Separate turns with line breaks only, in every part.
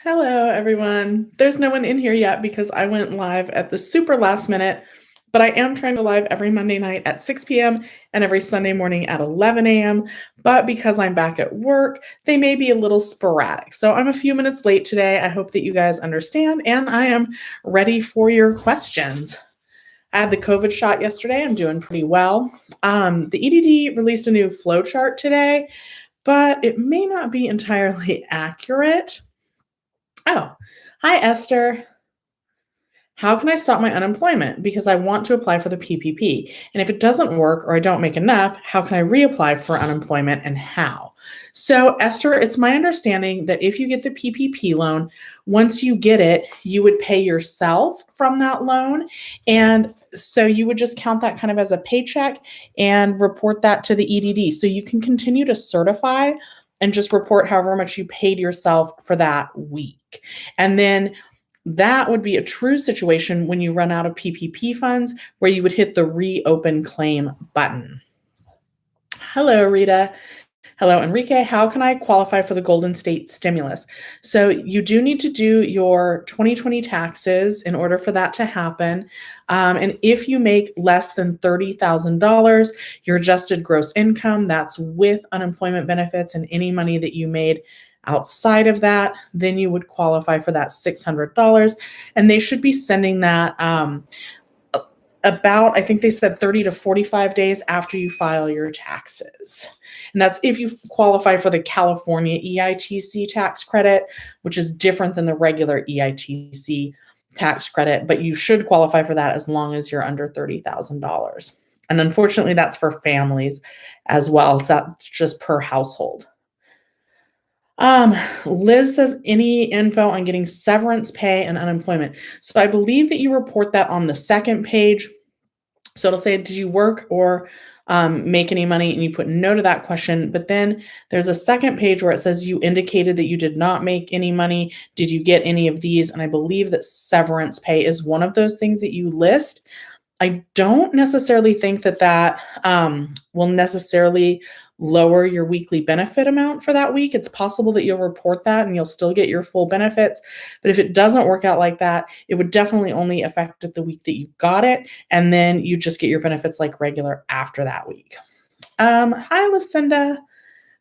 Hello, everyone. There's no one in here yet because I went live at the super last minute, but I am trying to live every Monday night at 6 p.m. and every Sunday morning at 11 a.m. But because I'm back at work, they may be a little sporadic. So I'm a few minutes late today. I hope that you guys understand, and I am ready for your questions. I had the COVID shot yesterday. I'm doing pretty well. The EDD released a new flowchart today, but it may not be entirely accurate. Oh, hi, Esther. How can I stop my unemployment? Because I want to apply for the PPP. And if it doesn't work or I don't make enough, how can I reapply for unemployment and how? So, Esther, it's my understanding that if you get the PPP loan, once you get it, you would pay yourself from that loan. And so you would just count that kind of as a paycheck and report that to the EDD. So you can continue to certify and just report however much you paid yourself for that week. And then that would be a true situation when you run out of PPP funds where you would hit the reopen claim button. Hello, Rita. Hello, Enrique. How can I qualify for the Golden State stimulus? So you do need to do your 2020 taxes in order for that to happen. And if you make less than $30,000, your adjusted gross income, that's with unemployment benefits and any money that you made outside of that, then you would qualify for that $600. And they should be sending that about, I think they said 30 to 45 days after you file your taxes. And that's if you qualify for the California EITC tax credit, which is different than the regular EITC tax credit, but you should qualify for that as long as you're under $30,000. And unfortunately, that's for families as well. So that's just per household. Liz says, any info on getting severance pay and unemployment. So I believe that you report that on the second page. So it'll say, did you work or make any money? And you put no to that question. But then there's a second page where it says you indicated that you did not make any money. Did you get any of these? And I believe that severance pay is one of those things that you list. I don't necessarily think that that will necessarily lower your weekly benefit amount for that week. It's possible that you'll report that and you'll still get your full benefits. But if it doesn't work out like that, it would definitely only affect it the week that you got it. And then you just get your benefits like regular after that week. Hi, Lucinda.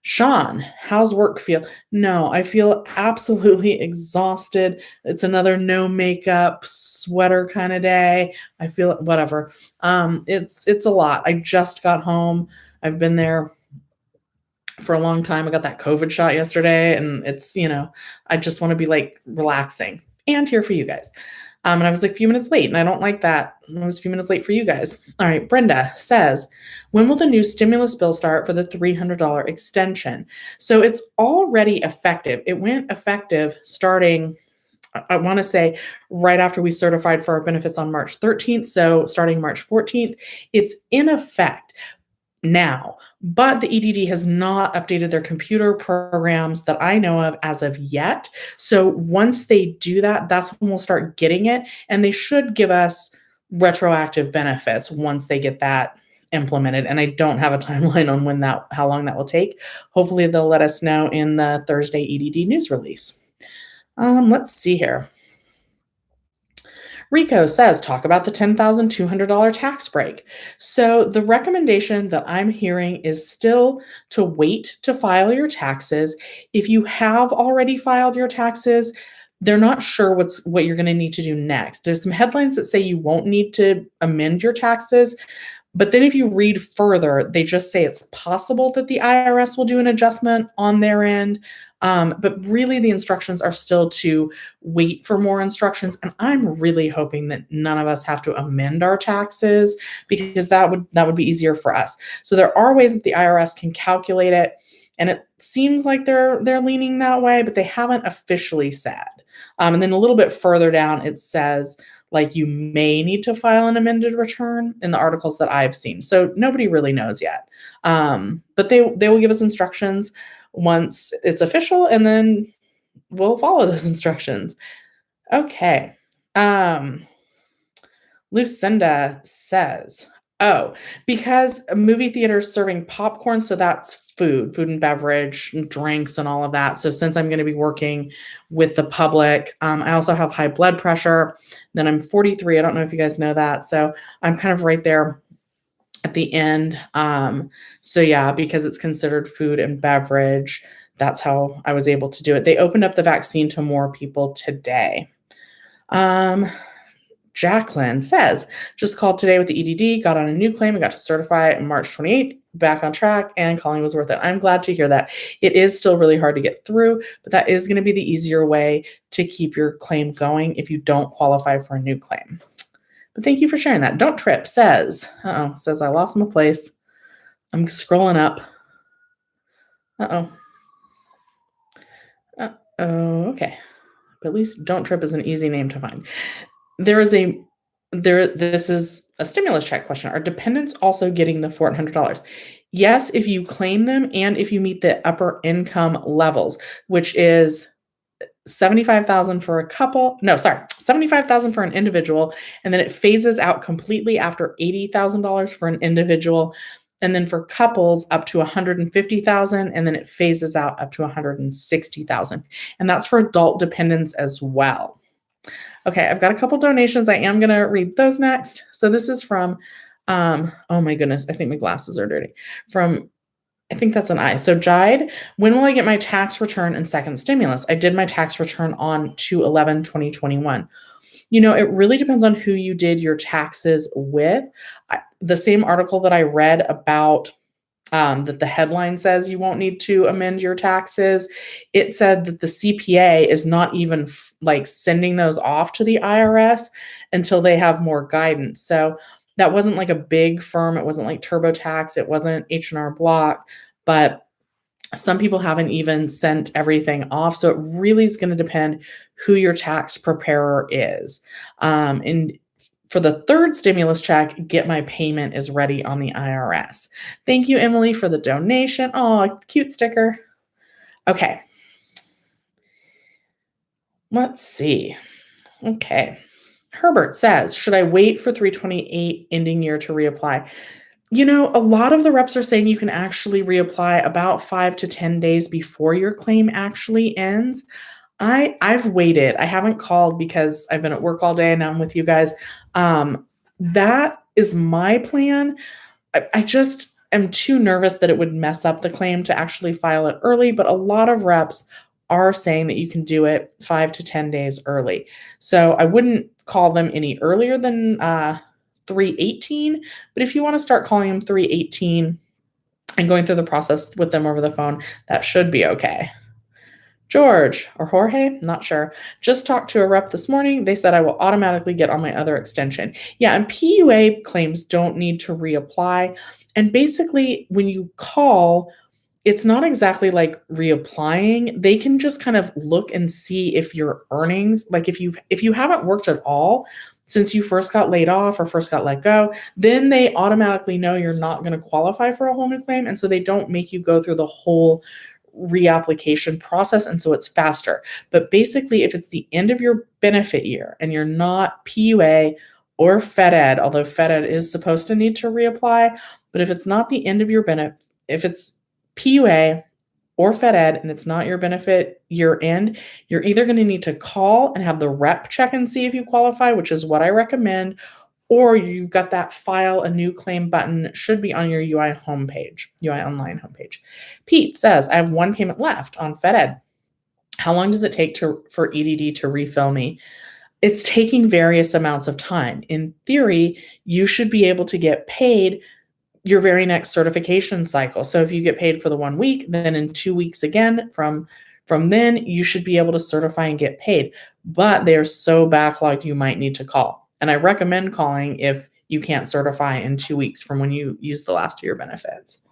Sean, how's work feel? No, I feel absolutely exhausted. It's another no makeup sweater kind of day. I feel whatever. It's a lot. I just got home. I've been there for a long time. I got that COVID shot yesterday, and it's, I just want to be like relaxing and here for you guys. And I was like a few minutes late, and I don't like that. I was a few minutes late for you guys. All right, Brenda says, when will the new stimulus bill start for the $300 extension? So it's already effective. It went effective starting, I want to say, right after we certified for our benefits on March 13th. So starting March 14th, it's in effect now, but the EDD has not updated their computer programs that I know of as of yet. So once they do that, that's when we'll start getting it. And they should give us retroactive benefits once they get that implemented. And I don't have a timeline on how long that will take. Hopefully they'll let us know in the Thursday EDD news release. Let's see here. Rico says, talk about the $10,200 tax break. So the recommendation that I'm hearing is still to wait to file your taxes. If you have already filed your taxes, they're not sure what you're going to need to do next. There's some headlines that say you won't need to amend your taxes. But then if you read further, they just say it's possible that the IRS will do an adjustment on their end. But really the instructions are still to wait for more instructions. And I'm really hoping that none of us have to amend our taxes, because that would be easier for us. So there are ways that the IRS can calculate it. And it seems like they're leaning that way, but they haven't officially said. And then a little bit further down, it says, like, you may need to file an amended return in the articles that I've seen. So nobody really knows yet. But they will give us instructions once it's official, and then we'll follow those instructions. Okay. Lucinda says, oh, because a movie theater is serving popcorn, so that's food and beverage, and drinks, and all of that. So since I'm going to be working with the public, I also have high blood pressure. Then I'm 43. I don't know if you guys know that. So I'm kind of right there at the end. So yeah, because it's considered food and beverage, that's how I was able to do it. They opened up the vaccine to more people today. Jacqueline says, just called today with the EDD, got on a new claim, and got to certify on March 28th, back on track, and calling was worth it. I'm glad to hear that. It is still really hard to get through, but that is going to be the easier way to keep your claim going if you don't qualify for a new claim. But thank you for sharing that. Don't Trip says, says I lost my place. I'm scrolling up. Okay. But at least Don't Trip is an easy name to find. This is a stimulus check question. Are dependents also getting the $400? Yes, if you claim them and if you meet the upper income levels, which is $75,000 for a couple. No, sorry, $75,000 for an individual, and then it phases out completely after $80,000 for an individual, and then for couples up to $150,000, and then it phases out up to $160,000, and that's for adult dependents as well. Okay, I've got a couple donations. I am going to read those next. So this is from, oh my goodness, I think my glasses are dirty. I think that's an I. So Jide, when will I get my tax return and second stimulus? I did my tax return on 2/11/2021. It really depends on who you did your taxes with. The same article that I read about that the headline says you won't need to amend your taxes, it said that the CPA is not even sending those off to the IRS until they have more guidance. So that wasn't like a big firm. It wasn't like TurboTax. It wasn't H&R Block, but some people haven't even sent everything off. So it really is going to depend who your tax preparer is. And for the third stimulus check, Get My Payment is ready on the IRS. Thank you, Emily, for the donation. Oh, cute sticker. Okay. Let's see. Okay. Herbert says, should I wait for 328 ending year to reapply? A lot of the reps are saying you can actually reapply about 5 to 10 days before your claim actually ends. I've waited. I haven't called because I've been at work all day and now I'm with you guys. That is my plan. I just am too nervous that it would mess up the claim to actually file it early, but a lot of reps are saying that you can do it 5 to 10 days early. So I wouldn't call them any earlier than 3/18, but if you want to start calling them 3/18 and going through the process with them over the phone, that should be okay. George or Jorge, not sure, just talked to a rep this morning. They said I will automatically get on my other extension. Yeah, and PUA claims don't need to reapply. And basically, when you call, it's not exactly like reapplying. They can just kind of look and see if your earnings, like if you haven't worked at all since you first got laid off or first got let go, then they automatically know you're not going to qualify for a whole new claim. And so they don't make you go through the whole reapplication process, and so it's faster. But basically, if it's the end of your benefit year and you're not PUA or FedEd, although FedEd is supposed to need to reapply, but if it's not the end of your benefit, if it's PUA or FedEd and it's not your benefit year end, you're either going to need to call and have the rep check and see if you qualify, which is what I recommend, or you've got that file a new claim button, should be on your UI homepage, UI online homepage. Pete says, I have one payment left on FedEd. How long does it take for EDD to refill me? It's taking various amounts of time. In theory, you should be able to get paid your very next certification cycle. So if you get paid for the 1 week, then in 2 weeks again, from then, you should be able to certify and get paid. But they're so backlogged, you might need to call. And I recommend calling if you can't certify in 2 weeks from when you use the last of your benefits.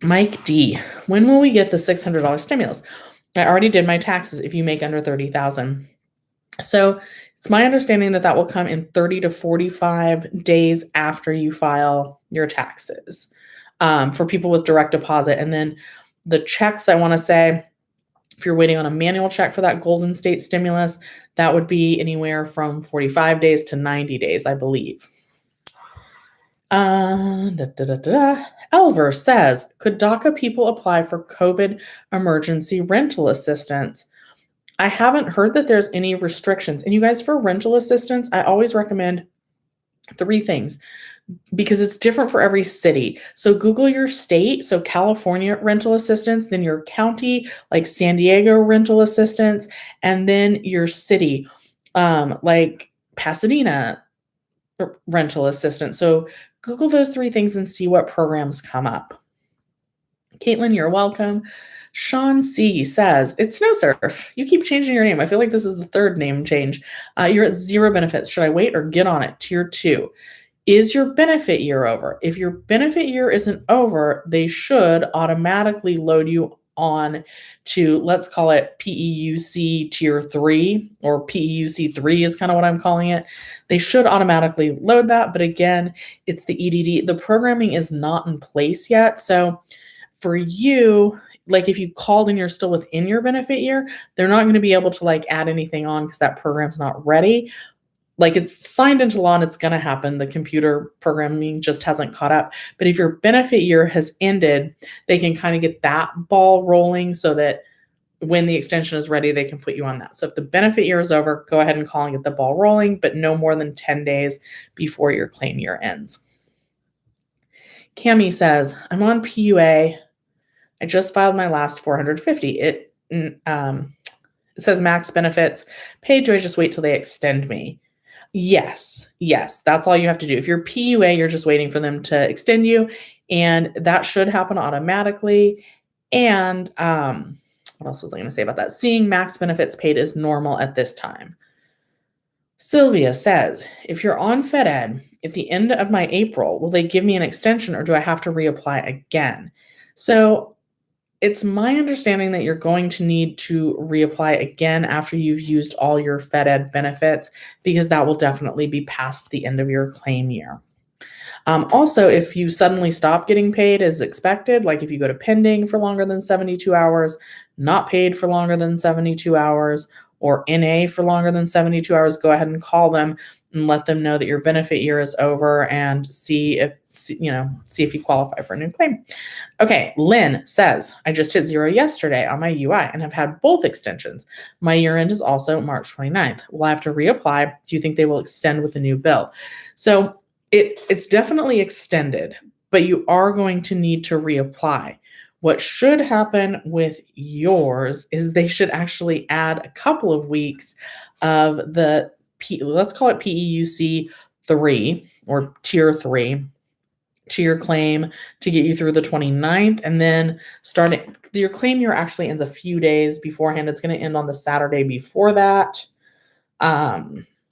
Mike D, when will we get the $600 stimulus? I already did my taxes if you make under $30,000. So it's my understanding that will come in 30 to 45 days after you file your taxes for people with direct deposit. And then the checks, I want to say, if you're waiting on a manual check for that Golden State stimulus, that would be anywhere from 45 days to 90 days, I believe. Elver says, could DACA people apply for COVID emergency rental assistance? I haven't heard that there's any restrictions. And you guys, for rental assistance, I always recommend 3 things because it's different for every city. So Google your state. So California rental assistance, then your county, like San Diego rental assistance, and then your city, like Pasadena rental assistance. So Google those 3 things and see what programs come up. Caitlin, you're welcome. Sean C says, it's SnowSurf. You keep changing your name. I feel like this is the 3rd name change. You're at 0 benefits. Should I wait or get on it? Tier 2. Is your benefit year over? If your benefit year isn't over, they should automatically load you on to, let's call it PEUC Tier 3, or PEUC 3 is kind of what I'm calling it. They should automatically load that. But again, it's the EDD. The programming is not in place yet. So for you, like if you called and you're still within your benefit year, they're not going to be able to like add anything on because that program's not ready. Like it's signed into law and it's going to happen. The computer programming just hasn't caught up. But if your benefit year has ended, they can kind of get that ball rolling so that when the extension is ready, they can put you on that. So if the benefit year is over, go ahead and call and get the ball rolling, but no more than 10 days before your claim year ends. Cami says, I'm on PUA. I just filed my last 450. It says max benefits paid. Do I just wait till they extend me? Yes, that's all you have to do. If you're PUA, you're just waiting for them to extend you, and that should happen automatically. And what else was I going to say about that? Seeing max benefits paid is normal at this time. Sylvia says, if you're on FedEd, at the end of my April, will they give me an extension or do I have to reapply again? So it's my understanding that you're going to need to reapply again after you've used all your FedEd benefits, because that will definitely be past the end of your claim year. Also, if you suddenly stop getting paid as expected, like if you go to pending for longer than 72 hours, not paid for longer than 72 hours, or NA for longer than 72 hours, go ahead and call them and let them know that your benefit year is over and see if you qualify for a new claim. Okay, Lynn says, I just hit 0 yesterday on my UI and have had both extensions. My year end is also March 29th. Will I have to reapply? Do you think they will extend with a new bill? So it's definitely extended, but you are going to need to reapply. What should happen with yours is they should actually add a couple of weeks of the, let's call it PEUC 3 or Tier 3 to your claim to get you through the 29th. And then starting your claim year actually ends a few days beforehand. It's going to end on the Saturday before that.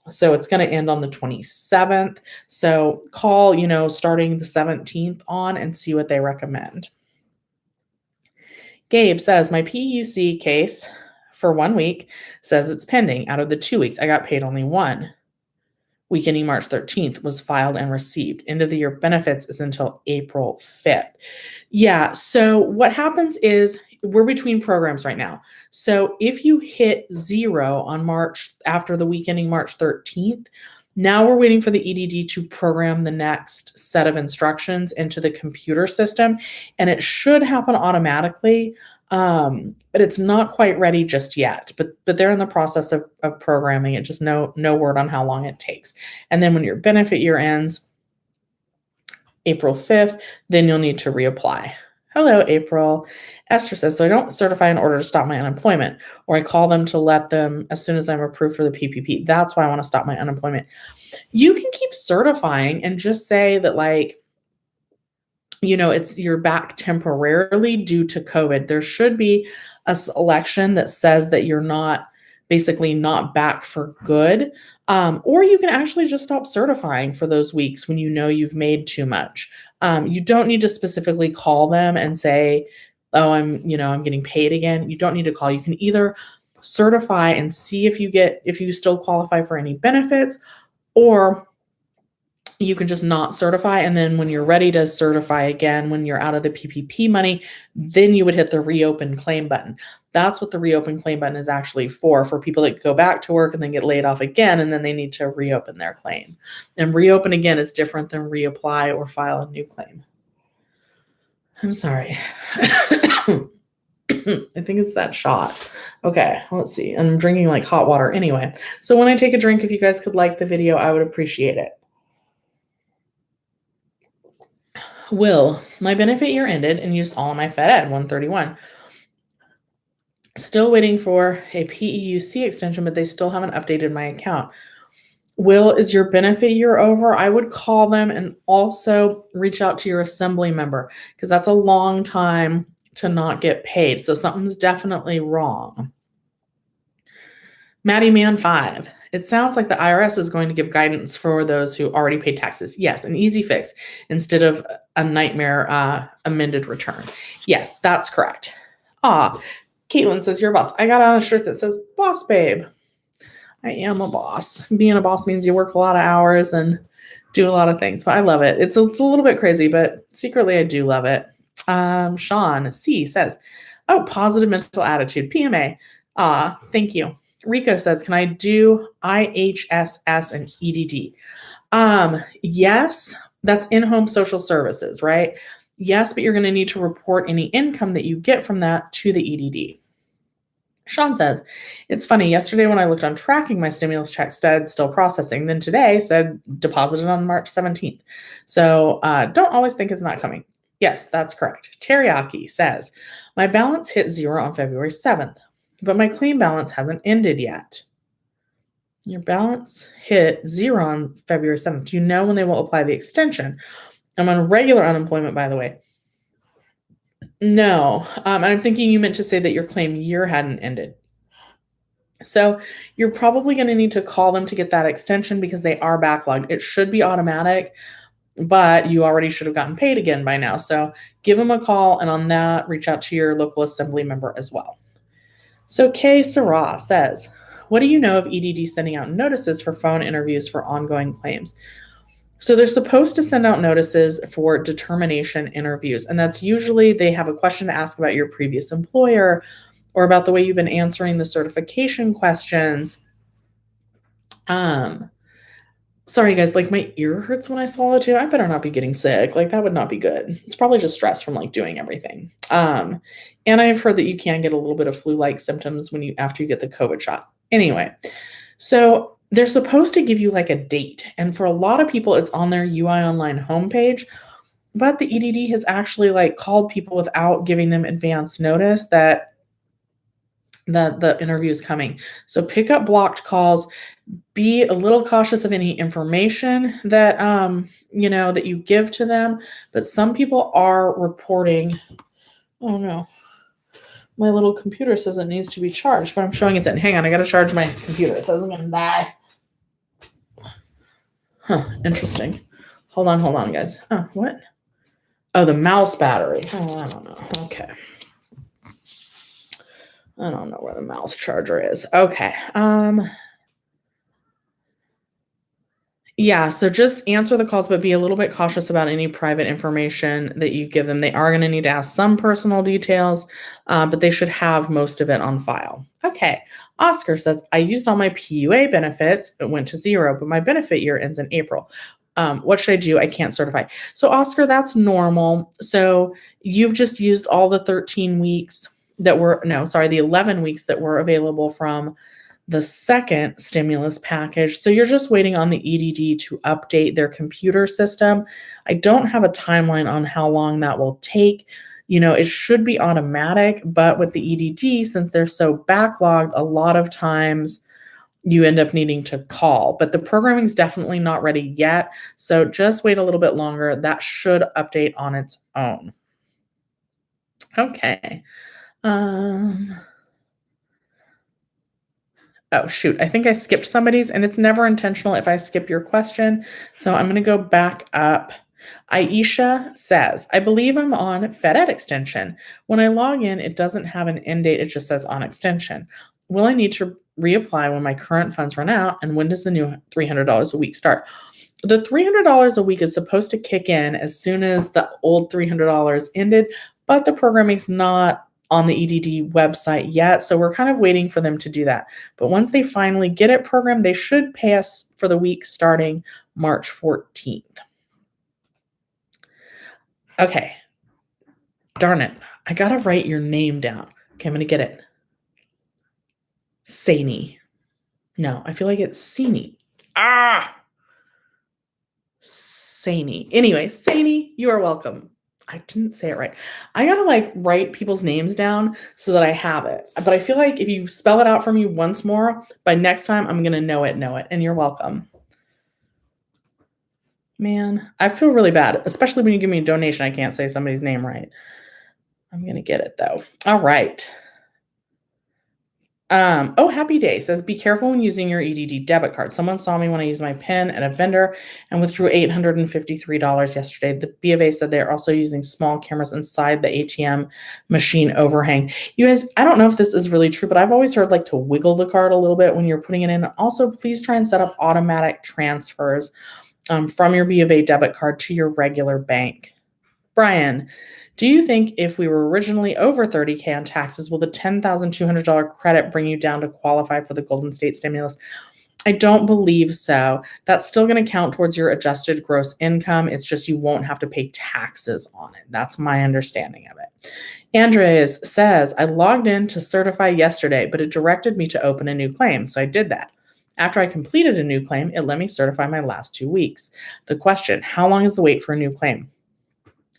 So it's going to end on the 27th. So call, starting the 17th on and see what they recommend. Gabe says, my PEUC case for 1 week says it's pending. Out of the 2 weeks, I got paid only 1 week ending March 13th was filed and received. End of the year benefits is until April 5th. Yeah, so what happens is we're between programs right now. So if you hit 0 on March, after the week ending March 13th, now we're waiting for the EDD to program the next set of instructions into the computer system, and it should happen automatically, but it's not quite ready just yet. But they're in the process of programming it. Just no word on how long it takes. And then when your benefit year ends, April 5th, then you'll need to reapply. Hello, April. Esther says, so I don't certify in order to stop my unemployment, or I call them to let them as soon as I'm approved for the PPP. That's why I want to stop my unemployment. You can keep certifying and just say that, like, you're back temporarily due to COVID. There should be a selection that says that you're not back for good. Or you can actually just stop certifying for those weeks when you've made too much. You don't need to specifically call them and say, oh, I'm getting paid again. You don't need to call. You can either certify and see if you still qualify for any benefits, or you can just not certify. And then when you're ready to certify again, when you're out of the PPP money, then you would hit the reopen claim button. That's what the reopen claim button is actually for people that go back to work and then get laid off again, and then they need to reopen their claim. And reopen again is different than reapply or file a new claim. I'm sorry. I think it's that shot. Okay, let's see. I'm drinking like hot water anyway. So when I take a drink, if you guys could like the video, I would appreciate it. Will, my benefit year ended and used all of my Fed Ed 131. Still waiting for a PEUC extension, but they still haven't updated my account. Will, is your benefit year over? I would call them and also reach out to your assembly member, because that's a long time to not get paid. So something's definitely wrong. Maddie Man 5. It sounds like the IRS is going to give guidance for those who already paid taxes. Yes, an easy fix instead of a nightmare amended return. Yes, that's correct. Caitlin says, you're a boss. I got on a shirt that says, boss babe. I am a boss. Being a boss means you work a lot of hours and do a lot of things, but I love it. It's a little bit crazy, but secretly I do love it. Sean C says, positive mental attitude, PMA. Thank you. Rico says, can I do IHSS and EDD? Yes, that's in-home social services, right? Yes, but you're going to need to report any income that you get from that to the EDD. Sean says, it's funny, yesterday when I looked on tracking, my stimulus check said still processing. Then today said deposited on March 17th. So don't always think it's not coming. Yes, that's correct. Teriyaki says, my balance hit 0 on February 7th, but my claim balance hasn't ended yet. Your balance hit 0 on February 7th. Do you know when they will apply the extension? I'm on regular unemployment, by the way. No, I'm thinking you meant to say that your claim year hadn't ended. So you're probably going to need to call them to get that extension because they are backlogged. It should be automatic, but you already should have gotten paid again by now. So give them a call, and on that, reach out to your local assembly member as well. So Kay Sarah says, what do you know of EDD sending out notices for phone interviews for ongoing claims? So they're supposed to send out notices for determination interviews, and that's usually they have a question to ask about your previous employer or about the way you've been answering the certification questions. Sorry guys, like my ear hurts when I swallow too. I better not be getting sick. Like that would not be good. It's probably just stress from like doing everything. And I've heard that you can get a little bit of flu-like symptoms after you get the COVID shot. Anyway, so they're supposed to give you like a date. And for a lot of people, it's on their UI Online homepage. But the EDD has actually like called people without giving them advance notice that the interview is coming. So pick up blocked calls. Be a little cautious of any information that that you give to them. But some people are reporting, oh no, my little computer says it needs to be charged, but I'm showing it then. Hang on, I got to charge my computer. It says I'm going to die. Interesting. Hold on, guys. Oh, what? Oh, the mouse battery. Oh, I don't know. Okay. I don't know where the mouse charger is. Okay. Yeah, so just answer the calls, but be a little bit cautious about any private information that you give them. They are going to need to ask some personal details, but they should have most of it on file. Okay. Oscar says, I used all my PUA benefits. It went to 0, but my benefit year ends in April. What should I do? I can't certify. So Oscar, that's normal. So you've just used all the 13 weeks that were, the 11 weeks that were available from the second stimulus package. So you're just waiting on the EDD to update their computer system. I don't have a timeline on how long that will take. It should be automatic, but with the EDD, since they're so backlogged, a lot of times you end up needing to call. But the programming is definitely not ready yet. So just wait a little bit longer. That should update on its own. Okay. Oh, shoot. I think I skipped somebody's, and it's never intentional if I skip your question. So I'm going to go back up. Aisha says, I believe I'm on Fed Ed extension. When I log in, it doesn't have an end date. It just says on extension. Will I need to reapply when my current funds run out? And when does the new $300 a week start? The $300 a week is supposed to kick in as soon as the old $300 ended, but the programming's not on the EDD website yet, so we're kind of waiting for them to do that. But once they finally get it programmed, they should pay us for the week starting March 14th. Okay. Darn it. I gotta write your name down. Okay, I'm gonna get it. Saney. No, I feel like it's Saney. Saney. Anyway, Saney, you are welcome. I didn't say it right. I gotta write people's names down so that I have it. But I feel like if you spell it out for me once more, by next time I'm gonna know it, and you're welcome. Man, I feel really bad, especially when you give me a donation, I can't say somebody's name right. I'm gonna get it though. All right. Oh, Happy Day says, be careful when using your EDD debit card. Someone saw me when I used my PIN at a vendor and withdrew $853 yesterday. The B of A said they're also using small cameras inside the ATM machine overhang. You guys, I don't know if this is really true, but I've always heard to wiggle the card a little bit when you're putting it in. Also, please try and set up automatic transfers from your B of A debit card to your regular bank. Brian, do you think if we were originally over $30,000 on taxes, will the $10,200 credit bring you down to qualify for the Golden State stimulus? I don't believe so. That's still going to count towards your adjusted gross income. It's just you won't have to pay taxes on it. That's my understanding of it. Andres says, I logged in to certify yesterday, but it directed me to open a new claim, so I did that. After I completed a new claim, it let me certify my last 2 weeks. The question, how long is the wait for a new claim?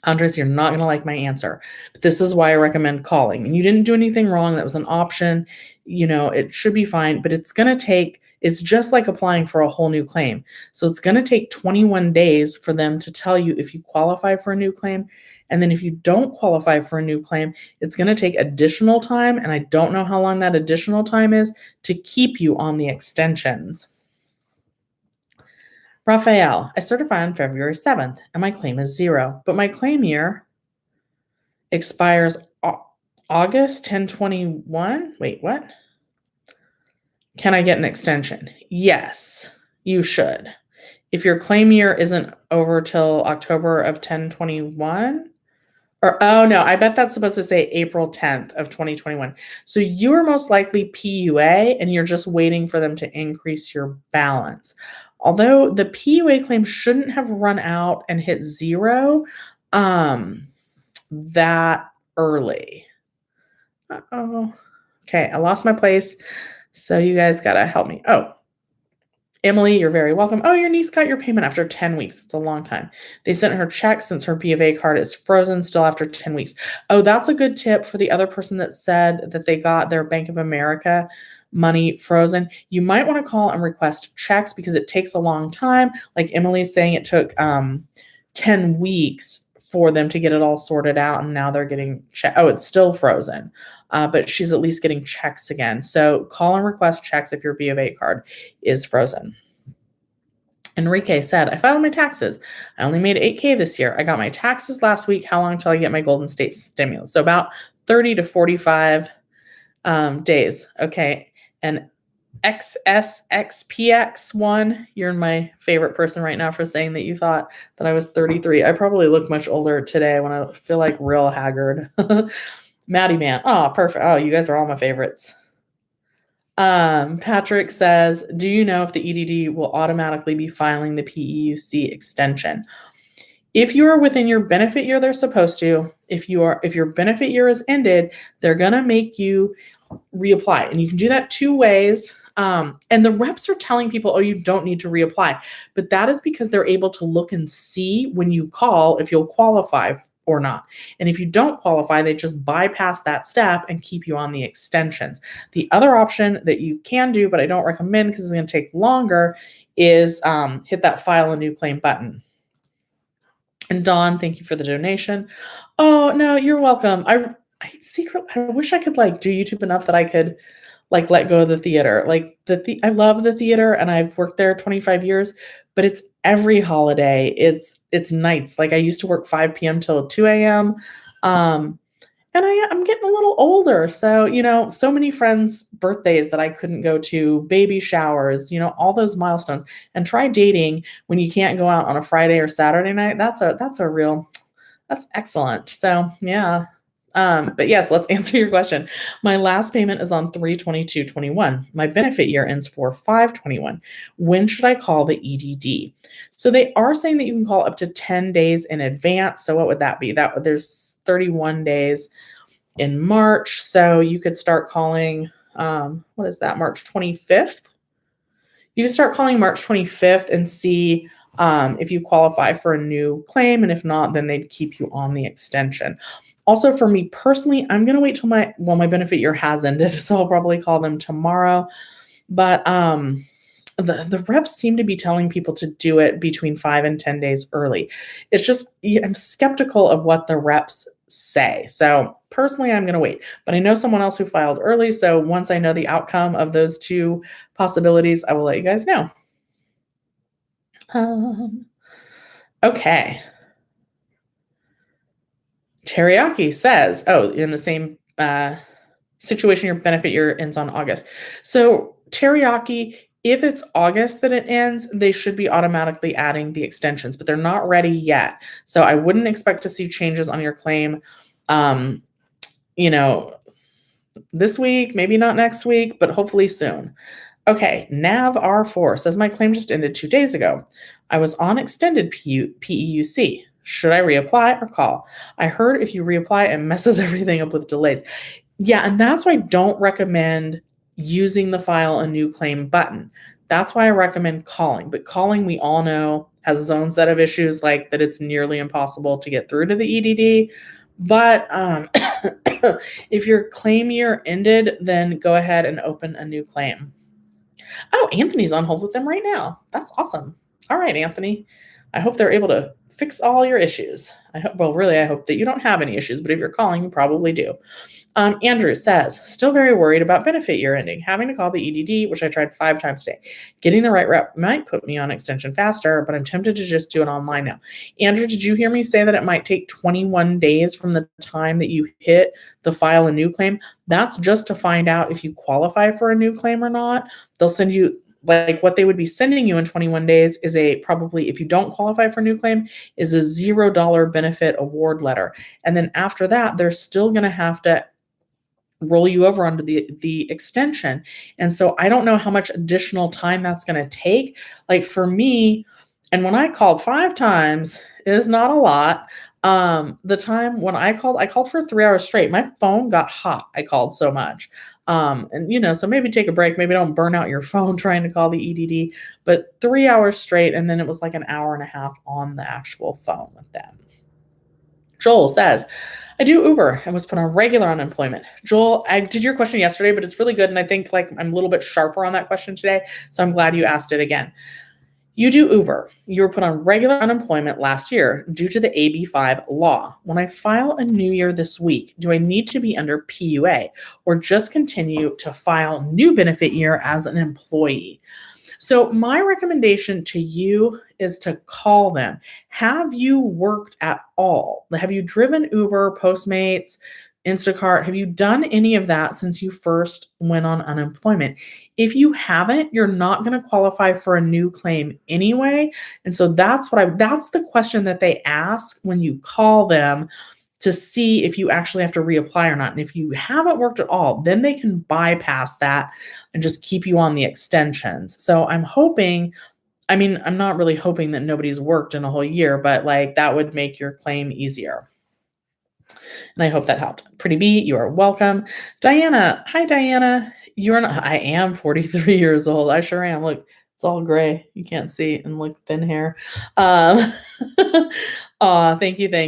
Andres, you're not going to like my answer, but this is why I recommend calling. And you didn't do anything wrong. That was an option. It should be fine, but it's just like applying for a whole new claim. So it's going to take 21 days for them to tell you if you qualify for a new claim. And then if you don't qualify for a new claim, it's going to take additional time. And I don't know how long that additional time is to keep you on the extensions. Raphael, I certify on February 7th, and my claim is 0, but my claim year expires August 10/21. Wait, what? Can I get an extension? Yes, you should. If your claim year isn't over till October of 10/21, oh no, I bet that's supposed to say April 10th of 2021. So you're most likely PUA, and you're just waiting for them to increase your balance. Although the PUA claim shouldn't have run out and hit 0 that early. Uh-oh. Okay, I lost my place, so you guys got to help me. Oh, Emily, you're very welcome. Oh, your niece got your payment after 10 weeks. It's a long time. They sent her check since her B of A card is frozen still after 10 weeks. Oh, that's a good tip for the other person that said that they got their Bank of America money frozen. You might want to call and request checks because it takes a long time. Like Emily's saying, it took 10 weeks for them to get it all sorted out, and now they're getting it's still frozen, but she's at least getting checks again. So call and request checks if your B of A card is frozen. Enrique said, I filed my taxes. I only made $8,000 this year. I got my taxes last week. How long till I get my Golden State stimulus? So about 30 to 45 days. Okay. And XSXPX1, you're my favorite person right now for saying that you thought that I was 33. I probably look much older today when I feel like real haggard. Maddie Man. Oh, perfect. Oh, you guys are all my favorites. Patrick says, do you know if the EDD will automatically be filing the PEUC extension? If you are within your benefit year, they're supposed to. If your benefit year is ended, they're going to make you reapply. And you can do that 2 ways. And the reps are telling people, oh, you don't need to reapply. But that is because they're able to look and see when you call if you'll qualify or not. And if you don't qualify, they just bypass that step and keep you on the extensions. The other option that you can do, but I don't recommend because it's going to take longer, is hit that file a new claim button. And Dawn, thank you for the donation. Oh, no, you're welcome. I wish I could do YouTube enough that I could let go of the theater. I love the theater and I've worked there 25 years, but it's every holiday. It's nights. I used to work 5 p.m. till 2 a.m. And And I'm getting a little older. So, so many friends' birthdays that I couldn't go to, baby showers, all those milestones. And try dating when you can't go out on a Friday or Saturday night. That's excellent. So yeah. But yes, let's answer your question. My last payment is on 3/22/21. My benefit year ends 4/5/21. When should I call the EDD? So they are saying that you can call up to 10 days in advance. So what would that be? There's 31 days in March. So you could start calling, what is that, March 25th? You can start calling March 25th and see if you qualify for a new claim. And if not, then they'd keep you on the extension. Also, for me personally, I'm going to wait till my benefit year has ended. So I'll probably call them tomorrow. But the reps seem to be telling people to do it between 5 and 10 days early. It's just, I'm skeptical of what the reps say. So personally, I'm going to wait. But I know someone else who filed early. So once I know the outcome of those two possibilities, I will let you guys know. Okay. Teriyaki says, in the same situation, your benefit year ends on August. So Teriyaki, if it's August that it ends, they should be automatically adding the extensions, but they're not ready yet. So I wouldn't expect to see changes on your claim, this week, maybe not next week, but hopefully soon. Okay, Nav R4 says my claim just ended 2 days ago. I was on extended PEUC. Should I reapply or call? I heard if you reapply, it messes everything up with delays. Yeah, and that's why I don't recommend using the file a new claim button. That's why I recommend calling. But calling, we all know, has its own set of issues, like that it's nearly impossible to get through to the EDD. But if your claim year ended, then go ahead and open a new claim. Oh, Anthony's on hold with them right now. That's awesome. All right, Anthony. I hope they're able to fix all your issues. I hope that you don't have any issues, but if you're calling, you probably do. Andrew says, still very worried about benefit year ending, having to call the EDD, which I tried 5 times today. Getting the right rep might put me on extension faster, but I'm tempted to just do it online now. Andrew, did you hear me say that it might take 21 days from the time that you hit the file a new claim? That's just to find out if you qualify for a new claim or not. They'll send you, like, what they would be sending you in 21 days is probably, if you don't qualify for a new claim, is a $0 benefit award letter. And then after that, they're still going to have to roll you over onto the extension. And so I don't know how much additional time that's going to take. Like for me, and when I called 5 times, it is not a lot. The time when I called for 3 hours straight. My phone got hot. I called so much. And so maybe take a break, maybe don't burn out your phone trying to call the EDD, but 3 hours straight. And then it was like an hour and a half on the actual phone with them. Joel says, I do Uber and was put on regular unemployment. Joel, I did your question yesterday, but it's really good. And I think I'm a little bit sharper on that question today. So I'm glad you asked it again. You do Uber. You were put on regular unemployment last year due to the AB5 law. When I file a new year this week, do I need to be under PUA or just continue to file new benefit year as an employee? So my recommendation to you is to call them. Have you worked at all? Have you driven Uber, Postmates, Instacart? Have you done any of that since you first went on unemployment? If you haven't, you're not going to qualify for a new claim anyway. And so that's the question that they ask when you call them, to see if you actually have to reapply or not. And if you haven't worked at all, then they can bypass that and just keep you on the extensions. So I'm not really hoping that nobody's worked in a whole year, but that would make your claim easier. And I hope that helped. Pretty B, you are welcome. Diana, hi Diana. I am 43 years old. I sure am. Look, it's all gray. You can't see, and look, thin hair. Thank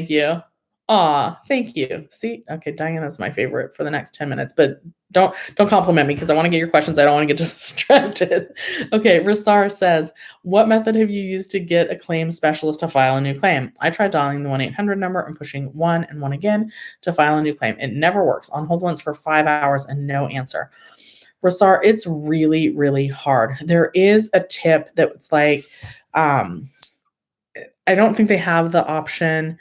you. Aw, thank you. See, okay, Diana's my favorite for the next 10 minutes, but don't compliment me because I want to get your questions. I don't want to get distracted. Okay, Rasar says, what method have you used to get a claim specialist to file a new claim? I tried dialing the 1-800 number and pushing 1 and 1 again to file a new claim. It never works. On hold once for 5 hours and no answer. Rasar, it's really, really hard. There is a tip that's like, I don't think they have the option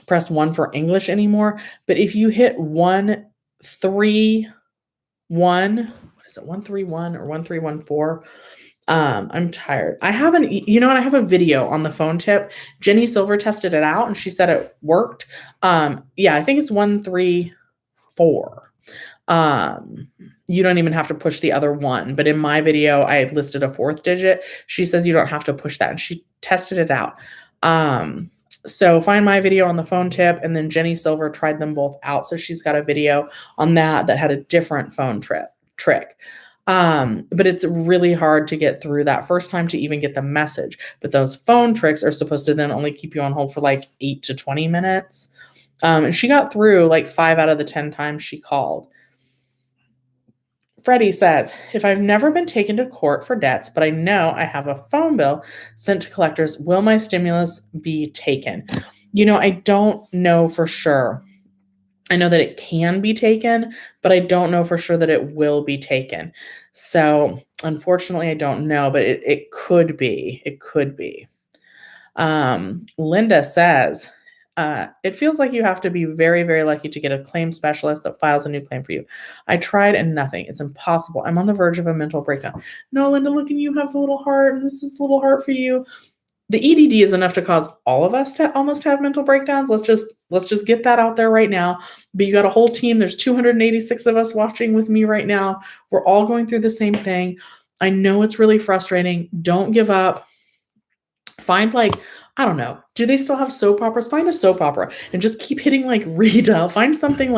press 1 for English anymore. But if you hit 131, what is it, 131 or 1314? I'm tired. I have I have a video on the phone tip. Jenny Silver tested it out and she said it worked. Yeah, I think it's 134. You don't even have to push the other one, but in my video, I had listed a 4th digit. She says you don't have to push that, and she tested it out. So find my video on the phone tip, and then Jenny Silver tried them both out. So she's got a video on that had a different phone trick. But it's really hard to get through that first time to even get the message. But those phone tricks are supposed to then only keep you on hold for like 8 to 20 minutes. And she got through like 5 out of the 10 times she called. Freddie says, if I've never been taken to court for debts, but I know I have a phone bill sent to collectors, will my stimulus be taken? I don't know for sure. I know that it can be taken, but I don't know for sure that it will be taken. So unfortunately, I don't know, but it could be. It could be. Linda says, it feels like you have to be very, very lucky to get a claim specialist that files a new claim for you. I tried and nothing. It's impossible. I'm on the verge of a mental breakdown. No, Linda, look, and you have a little heart, and this is a little heart for you. The EDD is enough to cause all of us to almost have mental breakdowns. Let's just get that out there right now. But you got a whole team. There's 286 of us watching with me right now. We're all going through the same thing. I know it's really frustrating. Don't give up. Find I don't know. Do they still have soap operas? Find a soap opera and just keep hitting redial. Find something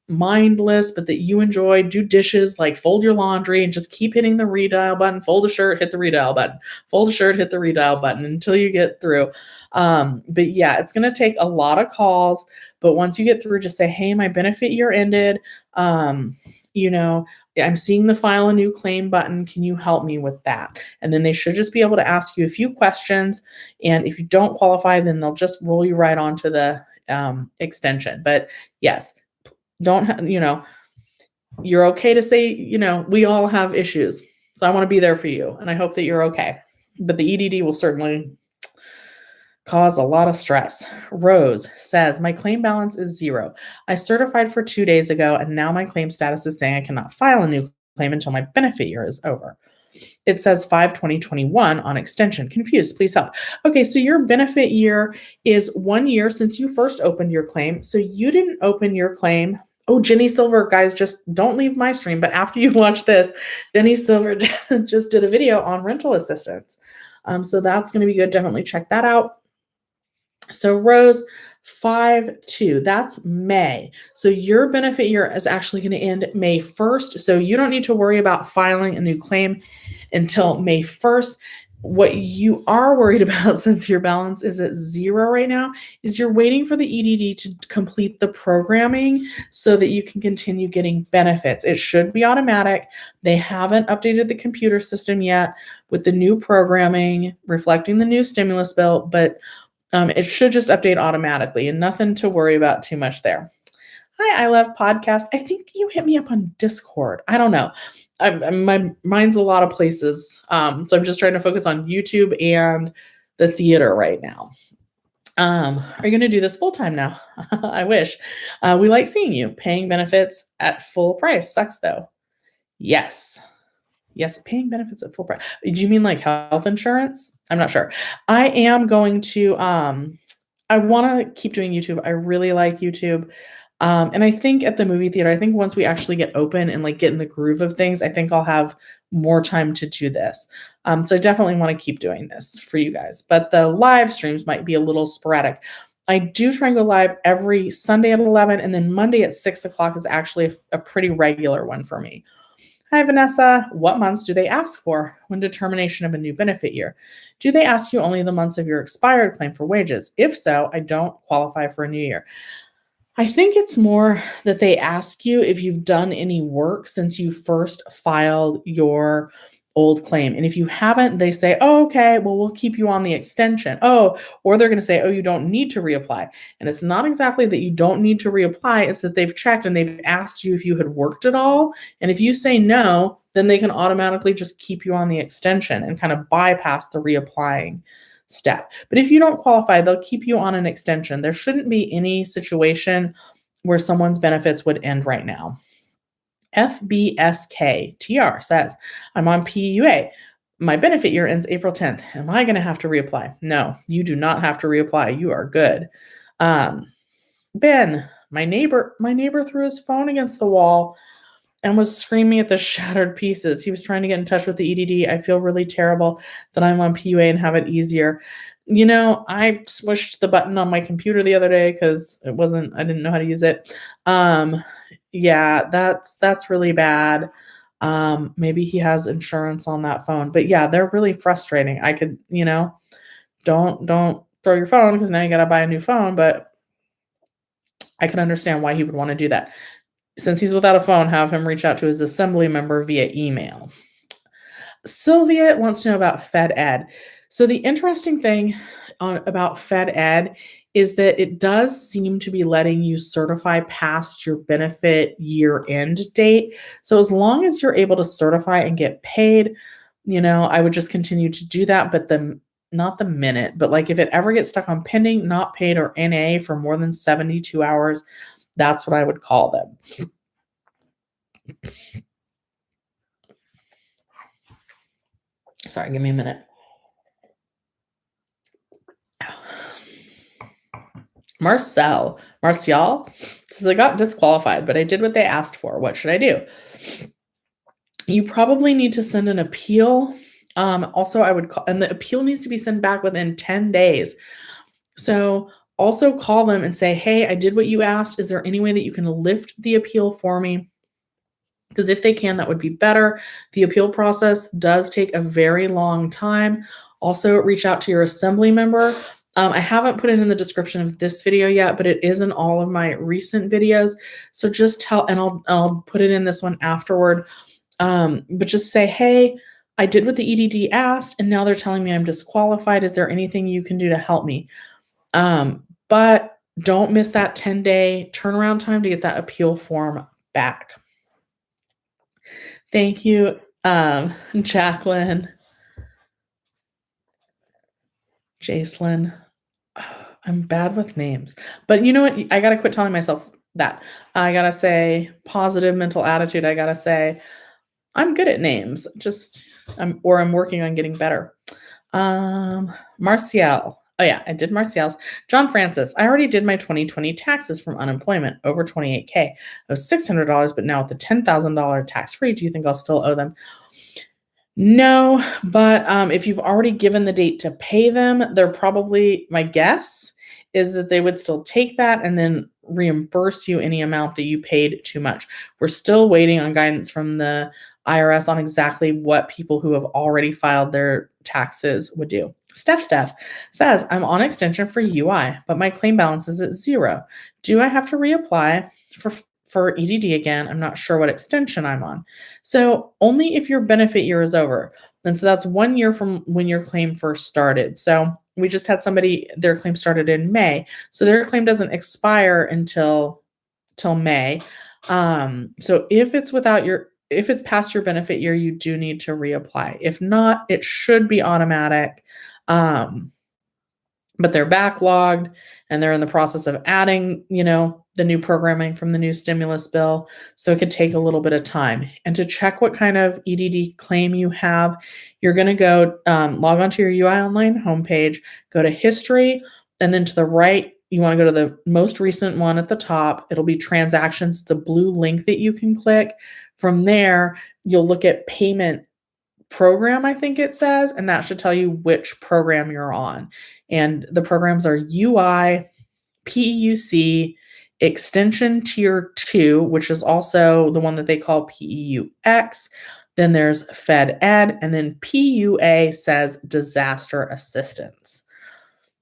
mindless, but that you enjoy. Do dishes, fold your laundry and just keep hitting the redial button. Fold a shirt, hit the redial button. Fold a shirt, hit the redial button until you get through. But yeah, it's going to take a lot of calls. But once you get through, just say, hey, my benefit year ended. I'm seeing the file a new claim button. Can you help me with that? And then they should just be able to ask you a few questions. And if you don't qualify, then they'll just roll you right onto the extension. But yes, you're okay to say, we all have issues. So I want to be there for you. And I hope that you're okay. But the EDD will certainly cause a lot of stress. Rose says, my claim balance is 0. I certified for 2 days ago, and now my claim status is saying I cannot file a new claim until my benefit year is over. It says 5/20/21 on extension. Confused, please help. Okay, so your benefit year is 1 year since you first opened your claim. So you didn't open your claim. Oh, Jenny Silver, guys, just don't leave my stream. But after you watch this, Jenny Silver just did a video on rental assistance. So that's going to be good. Definitely check that out. So Rose, 5/2, that's May. So your benefit year is actually going to end May 1st. So you don't need to worry about filing a new claim until May 1st. What you are worried about, since your balance is at 0 right now, is you're waiting for the EDD to complete the programming so that you can continue getting benefits. It should be automatic. They haven't updated the computer system yet with the new programming reflecting the new stimulus bill, but it should just update automatically, and nothing to worry about too much there. Hi, I Love Podcast. I think you hit me up on Discord. I don't know. My mind's a lot of places. So I'm just trying to focus on YouTube and the theater right now. Are you going to do this full time now? I wish. We like seeing you. Paying benefits at full price. Sucks though. Yes. Yes, paying benefits at full price. Do you mean health insurance? I'm not sure. I am going to, I want to keep doing YouTube. I really like YouTube. And I think at the movie theater, I think once we actually get open and get in the groove of things, I think I'll have more time to do this. So I definitely want to keep doing this for you guys. But the live streams might be a little sporadic. I do try and go live every Sunday at 11, and then Monday at 6 o'clock is actually a pretty regular one for me. Hi, Vanessa. What months do they ask for when determination of a new benefit year? Do they ask you only the months of your expired claim for wages? If so, I don't qualify for a new year. I think it's more that they ask you if you've done any work since you first filed your old claim. And if you haven't, they say, oh, okay, well, we'll keep you on the extension. Oh, or they're going to say, oh, you don't need to reapply. And it's not exactly that you don't need to reapply. It's that they've checked and they've asked you if you had worked at all. And if you say no, then they can automatically just keep you on the extension and kind of bypass the reapplying. step. But if you don't qualify, they'll keep you on an extension. There shouldn't be any situation where someone's benefits would end right now. FBSKTR says, I'm on PEUA. My benefit year ends April 10th. Am I going to have to reapply? No, you do not have to reapply. You are good. Ben, my neighbor threw his phone against the wall and was screaming at the shattered pieces. He was trying to get in touch with the EDD. I feel really terrible that I'm on PUA and have it easier. You know, I smushed the button on my computer the other day because I didn't know how to use it. Yeah, that's really bad. Maybe he has insurance on that phone, but yeah, they're really frustrating. I could, don't throw your phone because now you got to buy a new phone, but I can understand why he would want to do that. Since he's without a phone, have him reach out to his assembly member via email. Sylvia wants to know about Fed Ed. So the interesting thing about Fed Ed is that it does seem to be letting you certify past your benefit year end date. So as long as you're able to certify and get paid, I would just continue to do that, but not the minute, but like if it ever gets stuck on pending, not paid, or NA for more than 72 hours, that's what I would call them. Sorry, give me a minute. Marcel says, I got disqualified, but I did what they asked for. What should I do? You probably need to send an appeal. Also, I would call, and the appeal needs to be sent back within 10 days. So also call them and say, hey, I did what you asked. Is there any way that you can lift the appeal for me? Because if they can, that would be better. The appeal process does take a very long time. Also, reach out to your assembly member. I haven't put it in the description of this video yet, but it is in all of my recent videos. So just tell, and I'll put it in this one afterward. But just say, hey, I did what the EDD asked, and now they're telling me I'm disqualified. Is there anything you can do to help me? But don't miss that 10-day turnaround time to get that appeal form back. Thank you, Jacqueline. Jacelyn. I'm bad with names. But you know what? I got to quit telling myself that. I got to say positive mental attitude. I got to say I'm good at names. I'm working on getting better. Marcial. Oh yeah, I did Marcial's. John Francis. I already did my 2020 taxes from unemployment, over $28K. It was $600, but now with the $10,000 tax-free, do you think I'll still owe them? No, but if you've already given the date to pay them, they're probably, my guess is that they would still take that and then reimburse you any amount that you paid too much. We're still waiting on guidance from the IRS on exactly what people who have already filed their taxes would do. Steph says, I'm on extension for UI, but my claim balance is at 0. Do I have to reapply for EDD again? I'm not sure what extension I'm on. So only if your benefit year is over. And so that's 1 year from when your claim first started. So we just had somebody, their claim started in May. So their claim doesn't expire until May. So if it's past your benefit year, you do need to reapply. If not, it should be automatic. But they're backlogged and they're in the process of adding, the new programming from the new stimulus bill. So it could take a little bit of time. And to check what kind of EDD claim you have, you're going to go log onto your UI Online homepage, go to history, and then to the right, you want to go to the most recent one at the top. It'll be transactions. It's a blue link that you can click. From there, you'll look at payment program, I think it says, and that should tell you which program you're on. And the programs are UI, PEUC, Extension Tier 2, which is also the one that they call PEUX. Then there's Fed Ed, and then PUA says Disaster Assistance.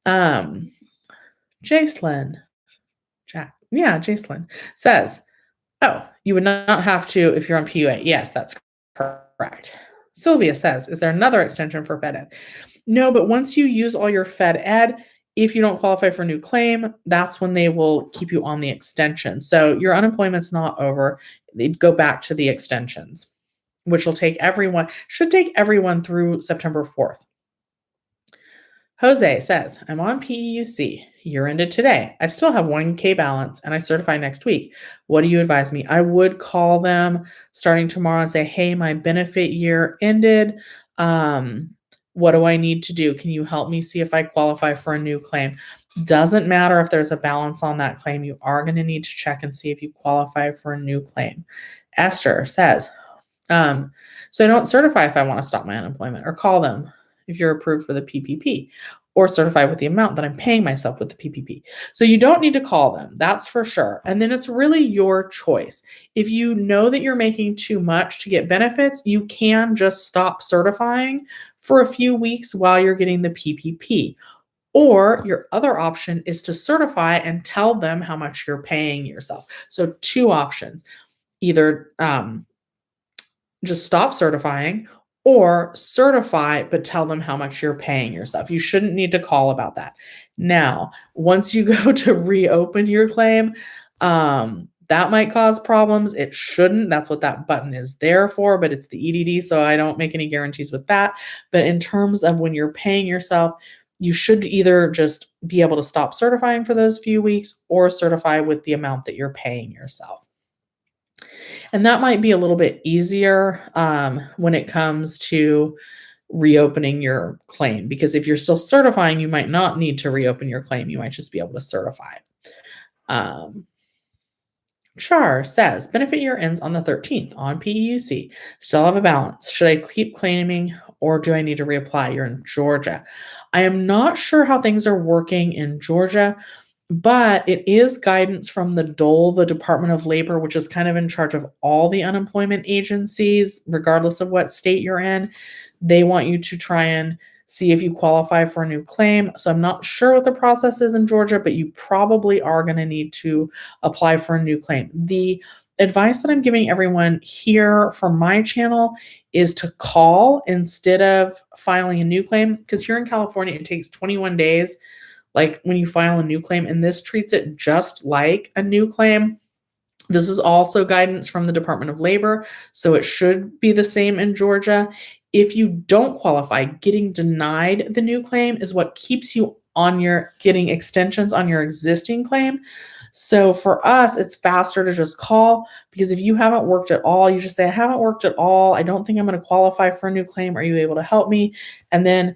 Jacelyn says, oh, you would not have to if you're on PUA. Yes, that's correct. Sylvia says, is there another extension for Fed Ed? No, but once you use all your Fed Ed, if you don't qualify for a new claim, that's when they will keep you on the extension. So your unemployment's not over. They'd go back to the extensions, which should take everyone through September 4th. Jose says, I'm on PEUC. Year ended today. I still have 1K balance and I certify next week. What do you advise me? I would call them starting tomorrow and say, hey, my benefit year ended. What do I need to do? Can you help me see if I qualify for a new claim? Doesn't matter if there's a balance on that claim. You are going to need to check and see if you qualify for a new claim. Esther says, so I don't certify if I want to stop my unemployment, or call them if you're approved for the PPP, or certify with the amount that I'm paying myself with the PPP. So you don't need to call them, that's for sure. And then it's really your choice. If you know that you're making too much to get benefits, you can just stop certifying for a few weeks while you're getting the PPP. Or your other option is to certify and tell them how much you're paying yourself. So two options, either just stop certifying, or certify but tell them how much you're paying yourself. You shouldn't need to call about that. Now, once you go to reopen your claim, that might cause problems. It shouldn't. That's what that button is there for, but it's the EDD, so I don't make any guarantees with that. But in terms of when you're paying yourself, you should either just be able to stop certifying for those few weeks or certify with the amount that you're paying yourself. And that might be a little bit easier when it comes to reopening your claim, because if you're still certifying, you might not need to reopen your claim. You might just be able to certify. Char says, benefit year ends on the 13th on PEUC. Still have a balance. Should I keep claiming or do I need to reapply? You're in Georgia. I am not sure how things are working in Georgia, but it is guidance from the DOL, the Department of Labor, which is kind of in charge of all the unemployment agencies, regardless of what state you're in. They want you to try and see if you qualify for a new claim. So I'm not sure what the process is in Georgia, but you probably are going to need to apply for a new claim. The advice that I'm giving everyone here from my channel is to call instead of filing a new claim, because here in California, it takes 21 days, like when you file a new claim, and this treats it just like a new claim. This is also guidance from the Department of Labor, so it should be the same in Georgia. If you don't qualify, getting denied the new claim is what keeps you on your getting extensions on your existing claim. So for us, it's faster to just call, because if you haven't worked at all, you just say, I haven't worked at all. I don't think I'm going to qualify for a new claim. Are you able to help me? And then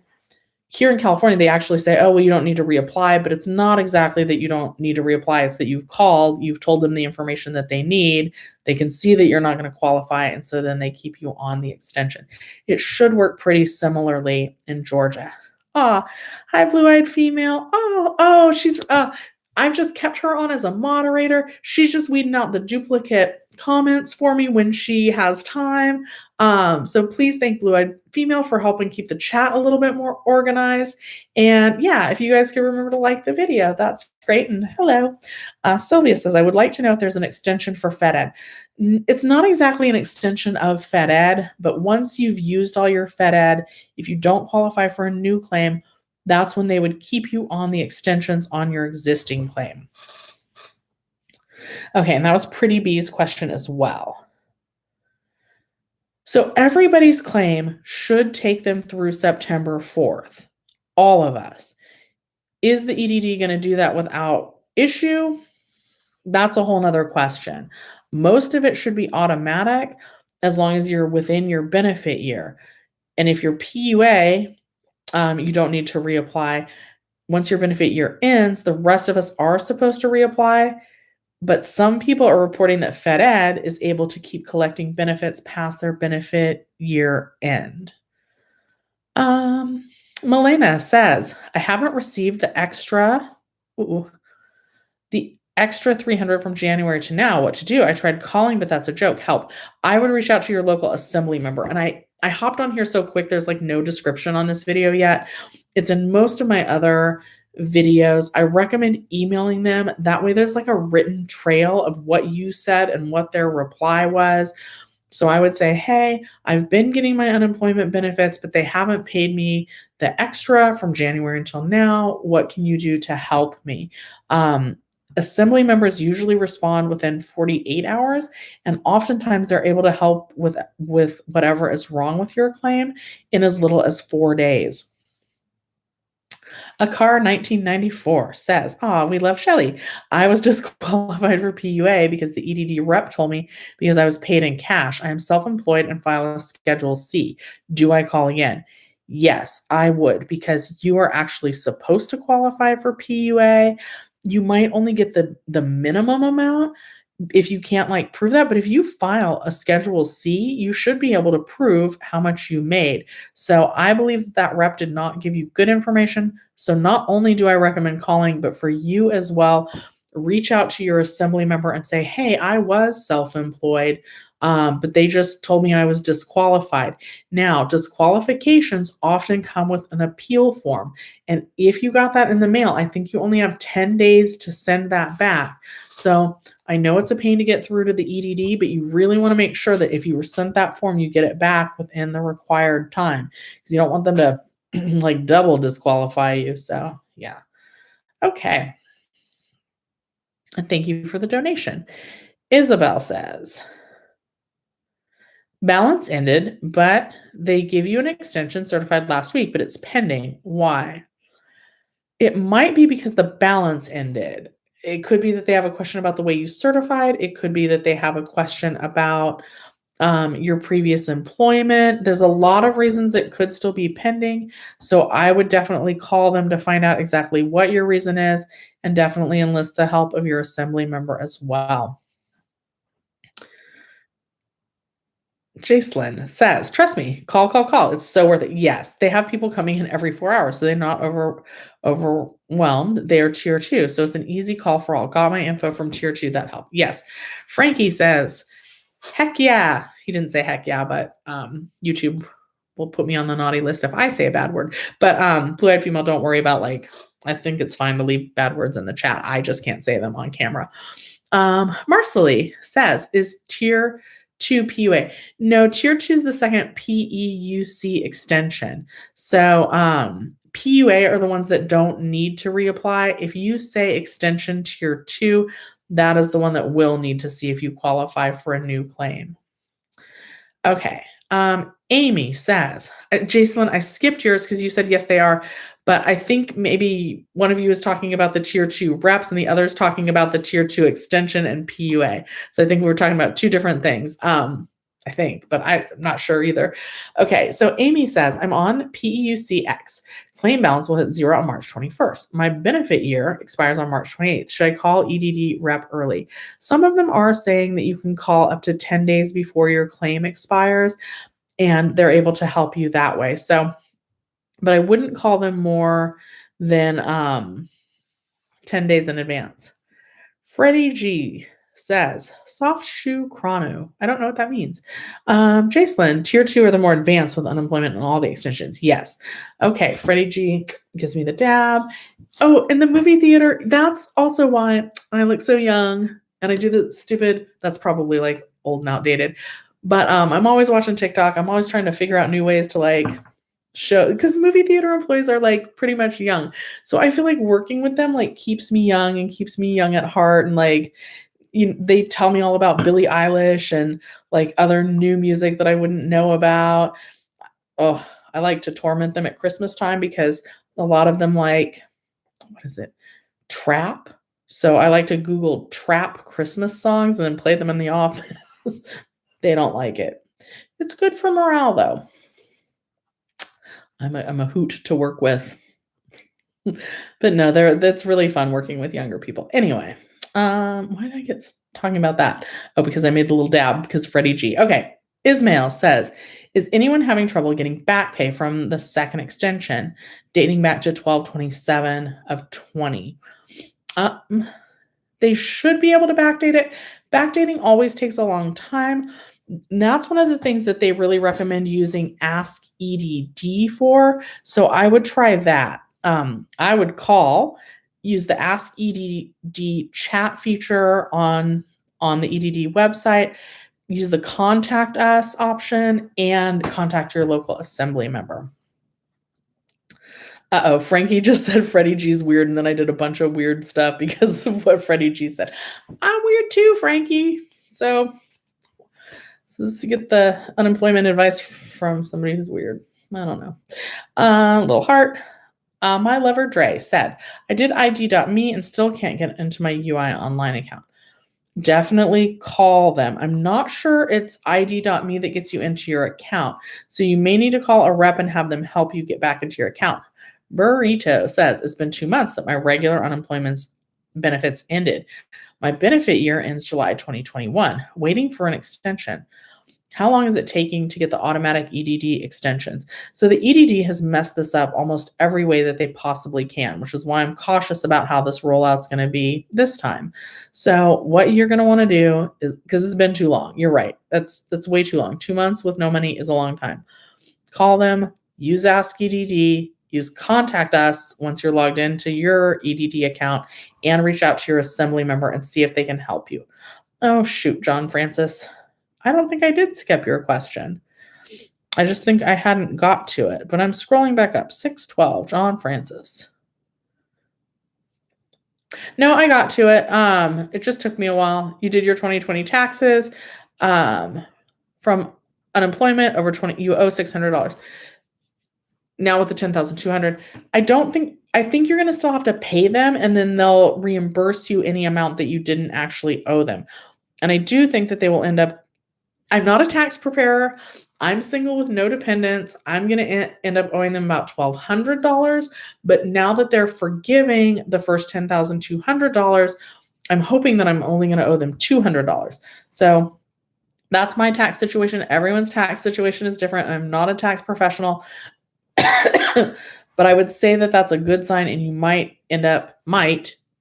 here in California, they actually say, oh, well, you don't need to reapply, but it's not exactly that you don't need to reapply. It's that you've called, you've told them the information that they need. They can see that you're not going to qualify, and so then they keep you on the extension. It should work pretty similarly in Georgia. Hi, blue-eyed female. She's, I've just kept her on as a moderator. She's just weeding out the duplicate comments for me when she has time. So please thank Blue-Eyed Female for helping keep the chat a little bit more organized. And yeah, if you guys can remember to like the video, that's great. And hello. Sylvia says, I would like to know if there's an extension for FedEd. It's not exactly an extension of FedEd, but once you've used all your FedEd, if you don't qualify for a new claim, that's when they would keep you on the extensions on your existing claim. Okay, and that was Pretty Bee's question as well. So everybody's claim should take them through September 4th. All of us. Is the EDD going to do that without issue? That's a whole nother question. Most of it should be automatic as long as you're within your benefit year. And if you're PUA, you don't need to reapply. Once your benefit year ends, the rest of us are supposed to reapply. But some people are reporting that FedEd is able to keep collecting benefits past their benefit year end. Milena says, I haven't received the extra $300 from January to now. What to do? I tried calling, but that's a joke. Help. I would reach out to your local assembly member. And I hopped on here so quick. There's like no description on this video yet. It's in most of my other videos. I recommend emailing them. That way there's like a written trail of what you said and what their reply was. So I would say, hey, I've been getting my unemployment benefits, but they haven't paid me the extra from January until now. What can you do to help me? Assembly members usually respond within 48 hours, and oftentimes they're able to help with whatever is wrong with your claim in as little as 4 days. A Car 1994 says, we love Shelly. I was disqualified for PUA because the EDD rep told me because I was paid in cash. I am self-employed and file a Schedule C. Do I call again? Yes, I would, because you are actually supposed to qualify for PUA. You might only get the minimum amount if you can't like prove that, but if you file a Schedule C, you should be able to prove how much you made. So I believe that rep did not give you good information. So not only do I recommend calling, but for you as well, reach out to your assembly member and say, hey, I was self-employed, but they just told me I was disqualified. Now, disqualifications often come with an appeal form. And if you got that in the mail, I think you only have 10 days to send that back. So I know it's a pain to get through to the EDD, but you really want to make sure that if you were sent that form, you get it back within the required time, because you don't want them to like double disqualify you. So yeah. Okay. And thank you for the donation. Isabel says, balance ended, but they give you an extension certified last week, but it's pending. Why? It might be because the balance ended. It could be that they have a question about the way you certified. It could be that they have a question about your previous employment. There's a lot of reasons it could still be pending. So I would definitely call them to find out exactly what your reason is, and definitely enlist the help of your assembly member as well. Jacelyn says, trust me, call. It's so worth it. Yes, they have people coming in every 4 hours, so they're not overwhelmed. They're tier 2. So it's an easy call for all. Got my info from tier 2. That helped. Yes. Frankie says, heck yeah. He didn't say heck yeah, but YouTube will put me on the naughty list if I say a bad word. But Blue-Eyed Female, don't worry about I think it's fine to leave bad words in the chat. I just can't say them on camera. Marcely says, is tier 2 PUA? No, tier 2 is the second PEUC extension. So PUA are the ones that don't need to reapply. If you say extension tier 2, that is the one that will need to see if you qualify for a new claim. Okay. Amy says, Jacelyn, I skipped yours because you said yes, they are. But I think maybe one of you is talking about the tier 2 reps and the other is talking about the tier 2 extension and PUA. So I think we were talking about two different things. I think, but I'm not sure either. Okay, so Amy says, I'm on PEUCX. Claim balance will hit 0 on March 21st. My benefit year expires on March 28th. Should I call EDD rep early? Some of them are saying that you can call up to 10 days before your claim expires, and they're able to help you that way. So, but I wouldn't call them more than 10 days in advance. Freddie G says, soft shoe chrono. I don't know what that means. Jacelyn, tier 2 are the more advanced with unemployment and all the extensions. Yes. Okay. Freddie G gives me the dab. Oh, in the movie theater, that's also why I look so young and I do the stupid, that's probably like old and outdated, but I'm always watching TikTok. I'm always trying to figure out new ways to show, because movie theater employees are pretty much young. So I feel like working with them keeps me young and keeps me young at heart. And they tell me all about Billie Eilish and other new music that I wouldn't know about. Oh, I like to torment them at Christmas time because a lot of them what is it? Trap. So I like to Google trap Christmas songs and then play them in the office. They don't like it. It's good for morale though. I'm a hoot to work with. But no, that's really fun working with younger people. Anyway, why did I get talking about that? Oh, because I made the little dab because Freddie G. Okay. Ismail says, is anyone having trouble getting back pay from the second extension dating back to 12/27 of 20? They should be able to backdate it. Backdating always takes a long time. And that's one of the things that they really recommend using Ask EDD for. So I would try that. I would use the Ask EDD chat feature on the EDD website, use the contact us option, and contact your local assembly member. Uh-oh, Frankie just said Freddie G's weird, and then I did a bunch of weird stuff because of what Freddie G said. I'm weird too, Frankie. So this is to get the unemployment advice from somebody who's weird. I don't know. Little heart. My lover Dre said, I did ID.me and still can't get into my UI online account. Definitely call them. I'm not sure it's ID.me that gets you into your account. So you may need to call a rep and have them help you get back into your account. Burrito says, it's been 2 months that my regular unemployment benefits ended. My benefit year ends July 2021, waiting for an extension. How long is it taking to get the automatic EDD extensions? So the EDD has messed this up almost every way that they possibly can, which is why I'm cautious about how this rollout's going to be this time. So what you're going to want to do is, because it's been too long, you're right. That's way too long. 2 months with no money is a long time. Call them, use Ask EDD, use Contact Us once you're logged into your EDD account, and reach out to your assembly member and see if they can help you. Oh, shoot, John Francis. I don't think I did skip your question. I just think I hadn't got to it, but I'm scrolling back up. 612, John Francis. No, I got to it. It just took me a while. You did your 2020 taxes. From unemployment over 20, you owe $600. Now with the 10,200, I think you're going to still have to pay them, and then they'll reimburse you any amount that you didn't actually owe them. And I do think that they will end up, I'm not a tax preparer. I'm single with no dependents. I'm going to end up owing them about $1,200. But now that they're forgiving the first $10,200, I'm hoping that I'm only going to owe them $200. So that's my tax situation. Everyone's tax situation is different. I'm not a tax professional. But I would say that that's a good sign, and you might, because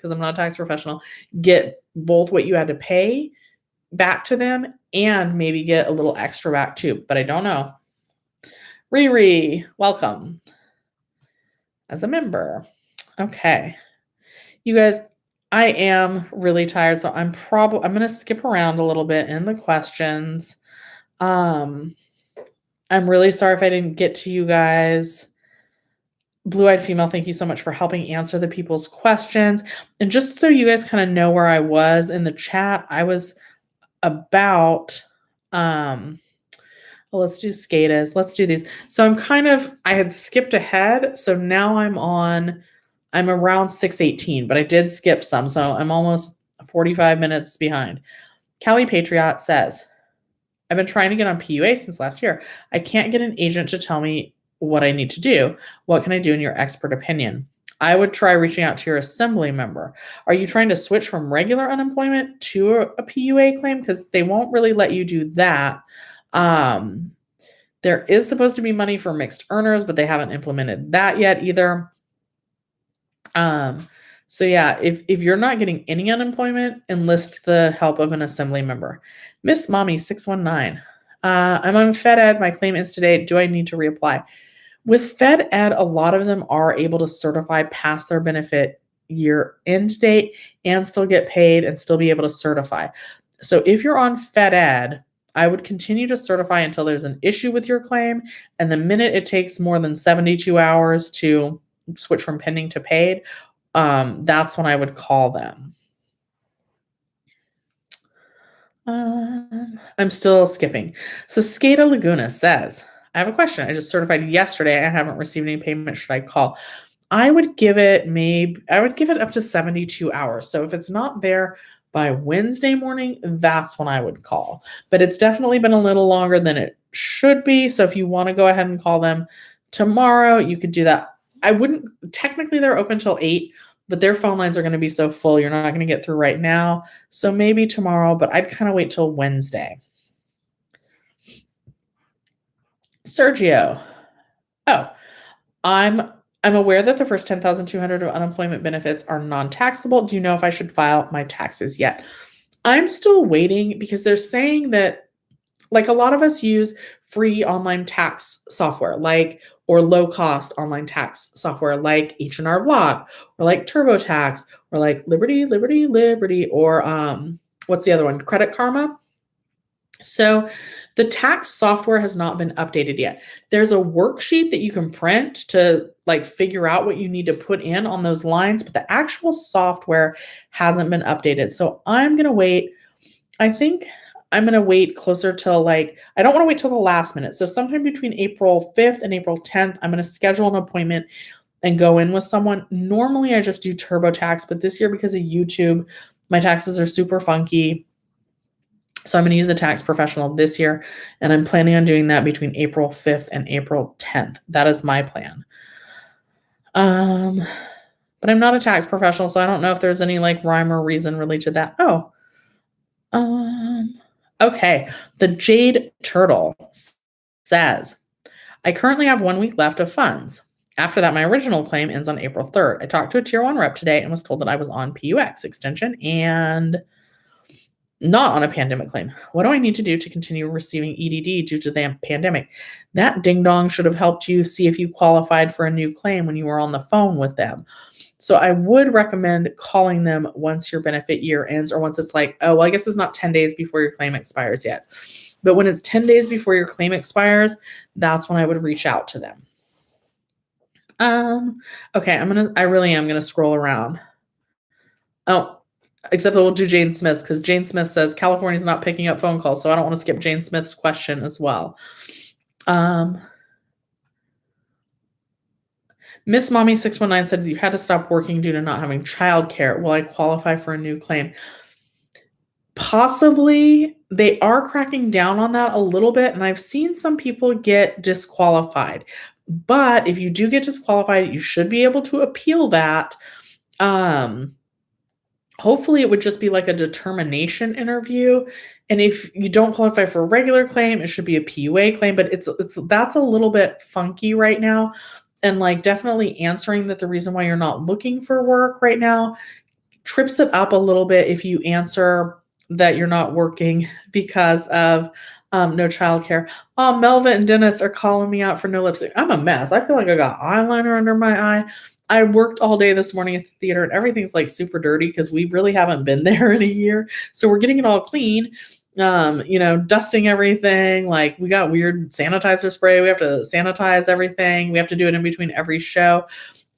I'm not a tax professional, get both what you had to pay back to them and maybe get a little extra back too. But I don't know. Riri, welcome as a member. Okay. You guys, I am really tired, so I'm going to skip around a little bit in the questions. I'm really sorry if I didn't get to you guys. Blue-eyed female, thank you so much for helping answer the people's questions. And just so you guys kind of know where I was in the chat, I was about, let's do SCADAs. Let's do these. So I had skipped ahead. So now I'm around 6:18, but I did skip some. So I'm almost 45 minutes behind. Callie Patriot says, I've been trying to get on PUA since last year. I can't get an agent to tell me what I need to do. What can I do in your expert opinion? I would try reaching out to your assembly member. Are you trying to switch from regular unemployment to a PUA claim? Because they won't really let you do that. There is supposed to be money for mixed earners, but they haven't implemented that yet either. So yeah, if you're not getting any unemployment, enlist the help of an assembly member. Miss Mommy 619. I'm on FedEd. My claim ends today. Do I need to reapply? With FedEd, a lot of them are able to certify past their benefit year end date and still get paid and still be able to certify. So if you're on FedEd, I would continue to certify until there's an issue with your claim. And the minute it takes more than 72 hours to switch from pending to paid, that's when I would call them. I'm still skipping. So Skada Laguna says, I have a question. I just certified yesterday. I haven't received any payment. Should I call? I would give it up to 72 hours. So if it's not there by Wednesday morning, that's when I would call. But it's definitely been a little longer than it should be. So if you want to go ahead and call them tomorrow, you could do that. Technically they're open till 8, but their phone lines are going to be so full, you're not going to get through right now. So maybe tomorrow, but I'd kind of wait till Wednesday. Sergio. Oh, I'm aware that the first $10,200 of unemployment benefits are non-taxable. Do you know if I should file my taxes yet? I'm still waiting because they're saying that, like, a lot of us use free online tax software, or low-cost online tax software like H&R Block, or like TurboTax, or like Liberty, or what's the other one? Credit Karma. So the tax software has not been updated yet. There's a worksheet that you can print to figure out what you need to put in on those lines, but the actual software hasn't been updated. So I'm going to wait. I think I'm going to wait closer till I don't want to wait till the last minute. So sometime between April 5th and April 10th, I'm going to schedule an appointment and go in with someone. Normally I just do TurboTax, but this year because of YouTube, my taxes are super funky. So I'm going to use a tax professional this year, and I'm planning on doing that between April 5th and April 10th. That is my plan. But I'm not a tax professional, so I don't know if there's any like rhyme or reason related to that. Okay. The Jade Turtle says, I currently have 1 week left of funds. After that, my original claim ends on April 3rd. I talked to a tier 1 rep today and was told that I was on PEUC extension and not on a pandemic claim. What do I need to do to continue receiving EDD due to the pandemic? That ding dong should have helped you see if you qualified for a new claim when you were on the phone with them. So I would recommend calling them once your benefit year ends, or once it's like, oh, well, I guess it's not 10 days before your claim expires yet. But when it's 10 days before your claim expires, that's when I would reach out to them. Okay, I really am gonna scroll around. Oh, except that we'll do Jane Smith's, because Jane Smith says California's not picking up phone calls, so I don't want to skip Jane Smith's question as well. Miss Mommy 619 said you had to stop working due to not having childcare. Will I qualify for a new claim? Possibly. They are cracking down on that a little bit, and I've seen some people get disqualified. But if you do get disqualified, you should be able to appeal that. Hopefully it would just be like a determination interview. And if you don't qualify for a regular claim, it should be a PUA claim, but that's a little bit funky right now. And like definitely answering that the reason why you're not looking for work right now trips it up a little bit if you answer that you're not working because of no childcare. Oh, Melva and Dennis are calling me out for no lipstick. I'm a mess. I feel like I got eyeliner under my eye. I worked all day this morning at the theater and everything's like super dirty because we really haven't been there in a year. So we're getting it all clean. Dusting everything. Like we got weird sanitizer spray. We have to sanitize everything. We have to do it in between every show.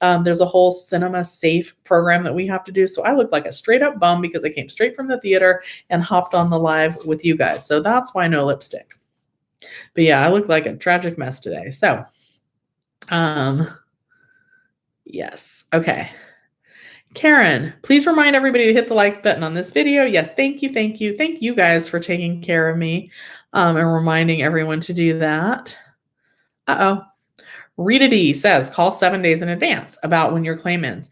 There's a whole cinema safe program that we have to do. So I look like a straight up bum because I came straight from the theater and hopped on the live with you guys. So that's why no lipstick. But yeah, I look like a tragic mess today. So, yes. Okay. Karen, please remind everybody to hit the like button on this video. Yes, thank you. Thank you. Thank you guys for taking care of me and reminding everyone to do that. Rita D says, call 7 days in advance about when your claim ends.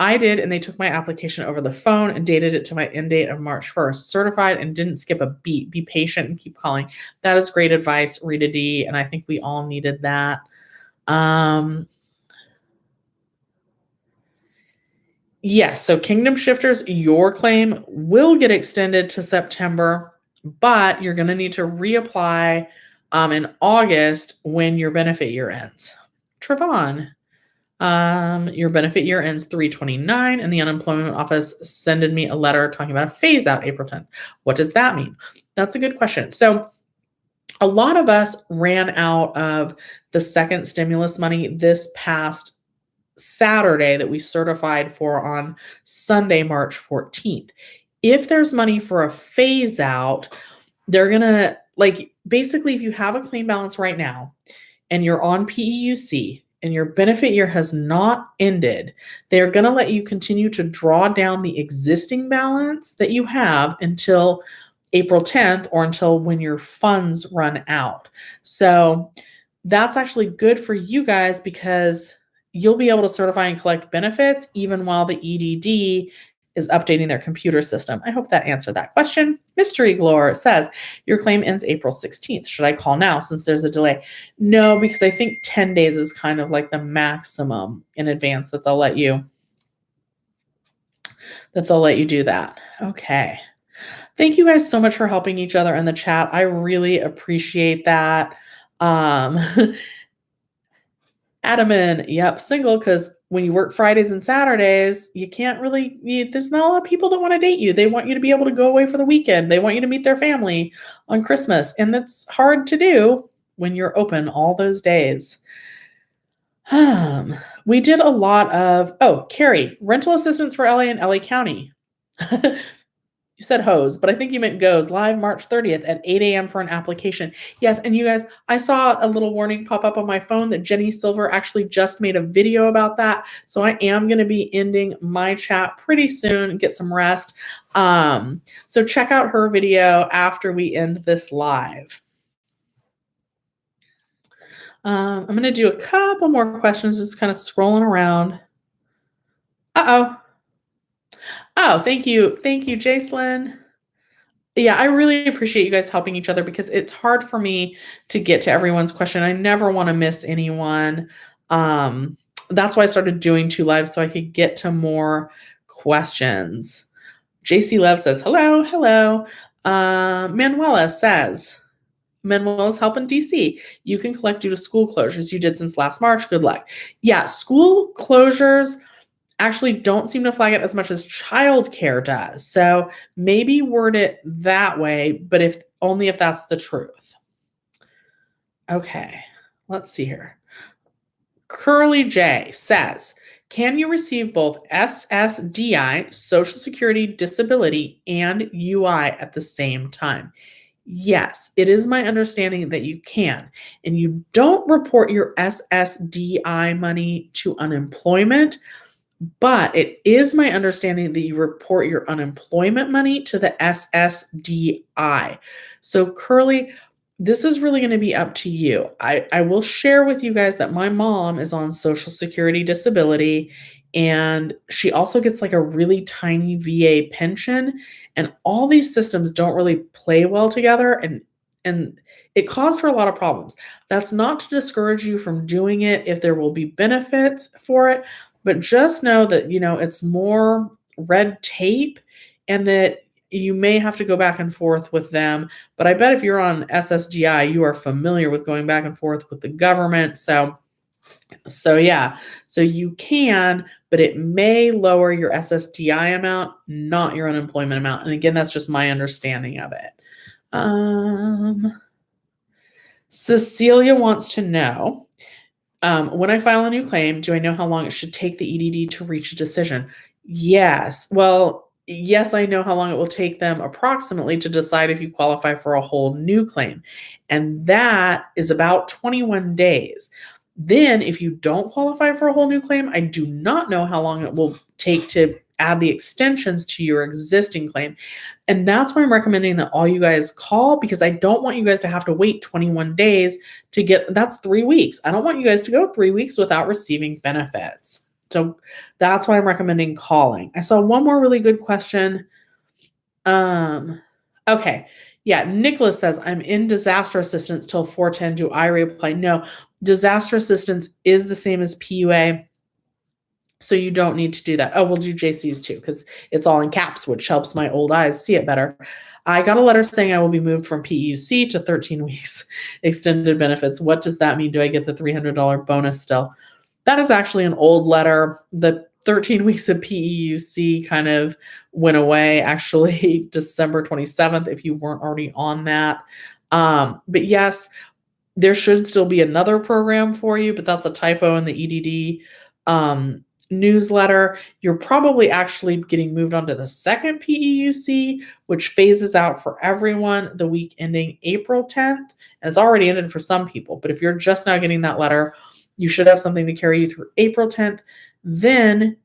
I did, and they took my application over the phone and dated it to my end date of March 1st. Certified and didn't skip a beat. Be patient and keep calling. That is great advice, Rita D, and I think we all needed that. Yes, so Kingdom Shifters, your claim will get extended to September, but you're going to need to reapply in August when your benefit year ends. Trevon, your benefit year ends 3/29, and the unemployment office sended me a letter talking about a phase out April 10th. What does that mean? That's a good question. So a lot of us ran out of the second stimulus money this past Saturday that we certified for on Sunday, March 14th. If there's money for a phase out, they're going to basically if you have a claim balance right now and you're on PEUC and your benefit year has not ended, they're going to let you continue to draw down the existing balance that you have until April 10th or until when your funds run out. So that's actually good for you guys because you'll be able to certify and collect benefits even while the EDD is updating their computer system. I hope that answered that question. Mystery Glore says, your claim ends April 16th. Should I call now since there's a delay? No, because I think 10 days is kind of like the maximum in advance that they'll let you do that. Okay. Thank you guys so much for helping each other in the chat. I really appreciate that. Adamant, yep, single, because when you work Fridays and Saturdays, you can't really, there's not a lot of people that want to date you. They want you to be able to go away for the weekend. They want you to meet their family on Christmas. And that's hard to do when you're open all those days. We did a lot of, Carrie, rental assistance for LA and LA County. You said hose, but I think you meant goes live March 30th at 8 a.m. for an application. Yes, and you guys, I saw a little warning pop up on my phone that Jenny Silver actually just made a video about that. So I am going to be ending my chat pretty soon, get some rest. So check out her video after we end this live. I'm going to do a couple more questions, just kind of scrolling around. Oh, thank you. Thank you, Jacelyn. Yeah, I really appreciate you guys helping each other because it's hard for me to get to everyone's question. I never want to miss anyone. That's why I started doing 2 lives so I could get to more questions. JC Love says, hello. Manuela says, Manuela's helping DC. You can collect due to school closures. You did since last March. Good luck. Yeah, school closures actually don't seem to flag it as much as childcare does. So maybe word it that way, but if only if that's the truth. Okay, let's see here. Curly J says, can you receive both SSDI, Social Security Disability, and UI at the same time? Yes, it is my understanding that you can. And you don't report your SSDI money to unemployment, but it is my understanding that you report your unemployment money to the SSDI. So Curly, this is really going to be up to you. I will share with you guys that my mom is on Social Security Disability, and she also gets like a really tiny VA pension, and all these systems don't really play well together, and it caused for a lot of problems. That's not to discourage you from doing it if there will be benefits for it, but just know that, it's more red tape and that you may have to go back and forth with them. But I bet if you're on SSDI, you are familiar with going back and forth with the government. So yeah, so you can, but it may lower your SSDI amount, not your unemployment amount. And again, that's just my understanding of it. Cecilia wants to know, when I file a new claim, do I know how long it should take the EDD to reach a decision? Yes. Well, yes, I know how long it will take them approximately to decide if you qualify for a whole new claim. And that is about 21 days. Then if you don't qualify for a whole new claim, I do not know how long it will take to add the extensions to your existing claim. And that's why I'm recommending that all you guys call, because I don't want you guys to have to wait 21 days to get, that's 3 weeks. I don't want you guys to go 3 weeks without receiving benefits. So that's why I'm recommending calling. I saw one more really good question. Okay. Yeah. Nicholas says, I'm in disaster assistance till 410. Do I reapply? No, disaster assistance is the same as PUA. So you don't need to do that. Oh, we'll do JC's too, because it's all in caps, which helps my old eyes see it better. I got a letter saying I will be moved from PEUC to 13 weeks extended benefits. What does that mean? Do I get the $300 bonus still? That is actually an old letter. The 13 weeks of PEUC kind of went away, actually, December 27th, if you weren't already on that. But yes, there should still be another program for you, but that's a typo in the EDD newsletter. You're probably actually getting moved on to the second PEUC, which phases out for everyone the week ending April 10th. And it's already ended for some people. But if you're just now getting that letter, you should have something to carry you through April 10th. Then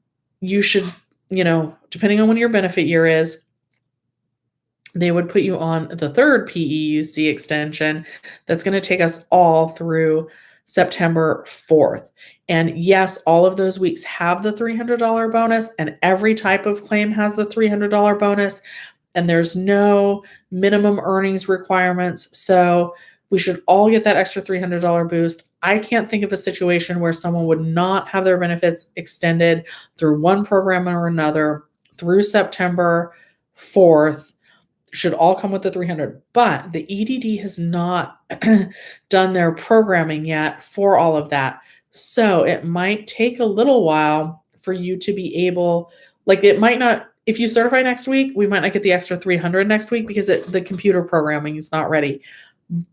you should, depending on when your benefit year is, they would put you on the third PEUC extension that's going to take us all through September 4th. And yes, all of those weeks have the $300 bonus, and every type of claim has the $300 bonus, and there's no minimum earnings requirements. So we should all get that extra $300 boost. I can't think of a situation where someone would not have their benefits extended through one program or another through September 4th. Should all come with the 300, but the EDD has not done their programming yet for all of that. So it might take a little while for you to be able, it might not, if you certify next week, we might not get the extra 300 next week because the computer programming is not ready.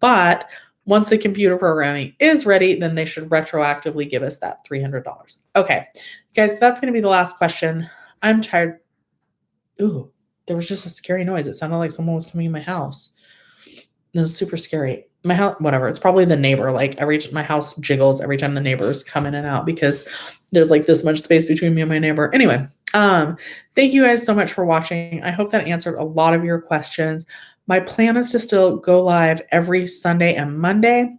But once the computer programming is ready, then they should retroactively give us that $300. Okay, guys, that's going to be the last question. I'm tired. Ooh. there was just a scary noise. It sounded like someone was coming in my house. It was super scary. My house, whatever. It's probably the neighbor. Like my house jiggles every time the neighbors come in and out because there's like this much space between me and my neighbor. Anyway, thank you guys so much for watching. I hope that answered a lot of your questions. My plan is to still go live every Sunday and Monday.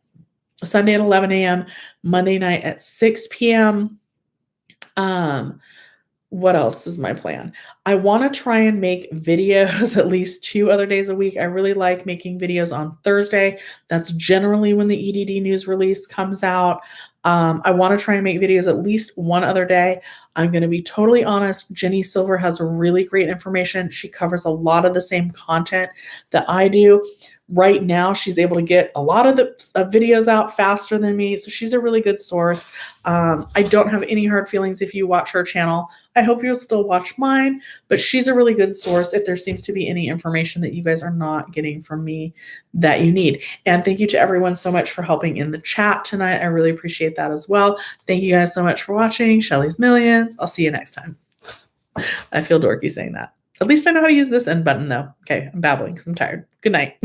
Sunday at 11 a.m., Monday night at 6 p.m. What else is my plan? I want to try and make videos at least 2 other days a week. I really like making videos on Thursday. That's generally when the EDD news release comes out. I want to try and make videos at least 1 other day. I'm going to be totally honest. Jenny Silver has really great information. She covers a lot of the same content that I do. Right now, she's able to get a lot of the videos out faster than me. So she's a really good source. I don't have any hard feelings if you watch her channel. I hope you'll still watch mine, but she's a really good source if there seems to be any information that you guys are not getting from me that you need. And thank you to everyone so much for helping in the chat tonight. I really appreciate that as well. Thank you guys so much for watching Shelly's Millions. I'll see you next time. I feel dorky saying that. At least I know how to use this end button though. Okay, I'm babbling because I'm tired. Good night.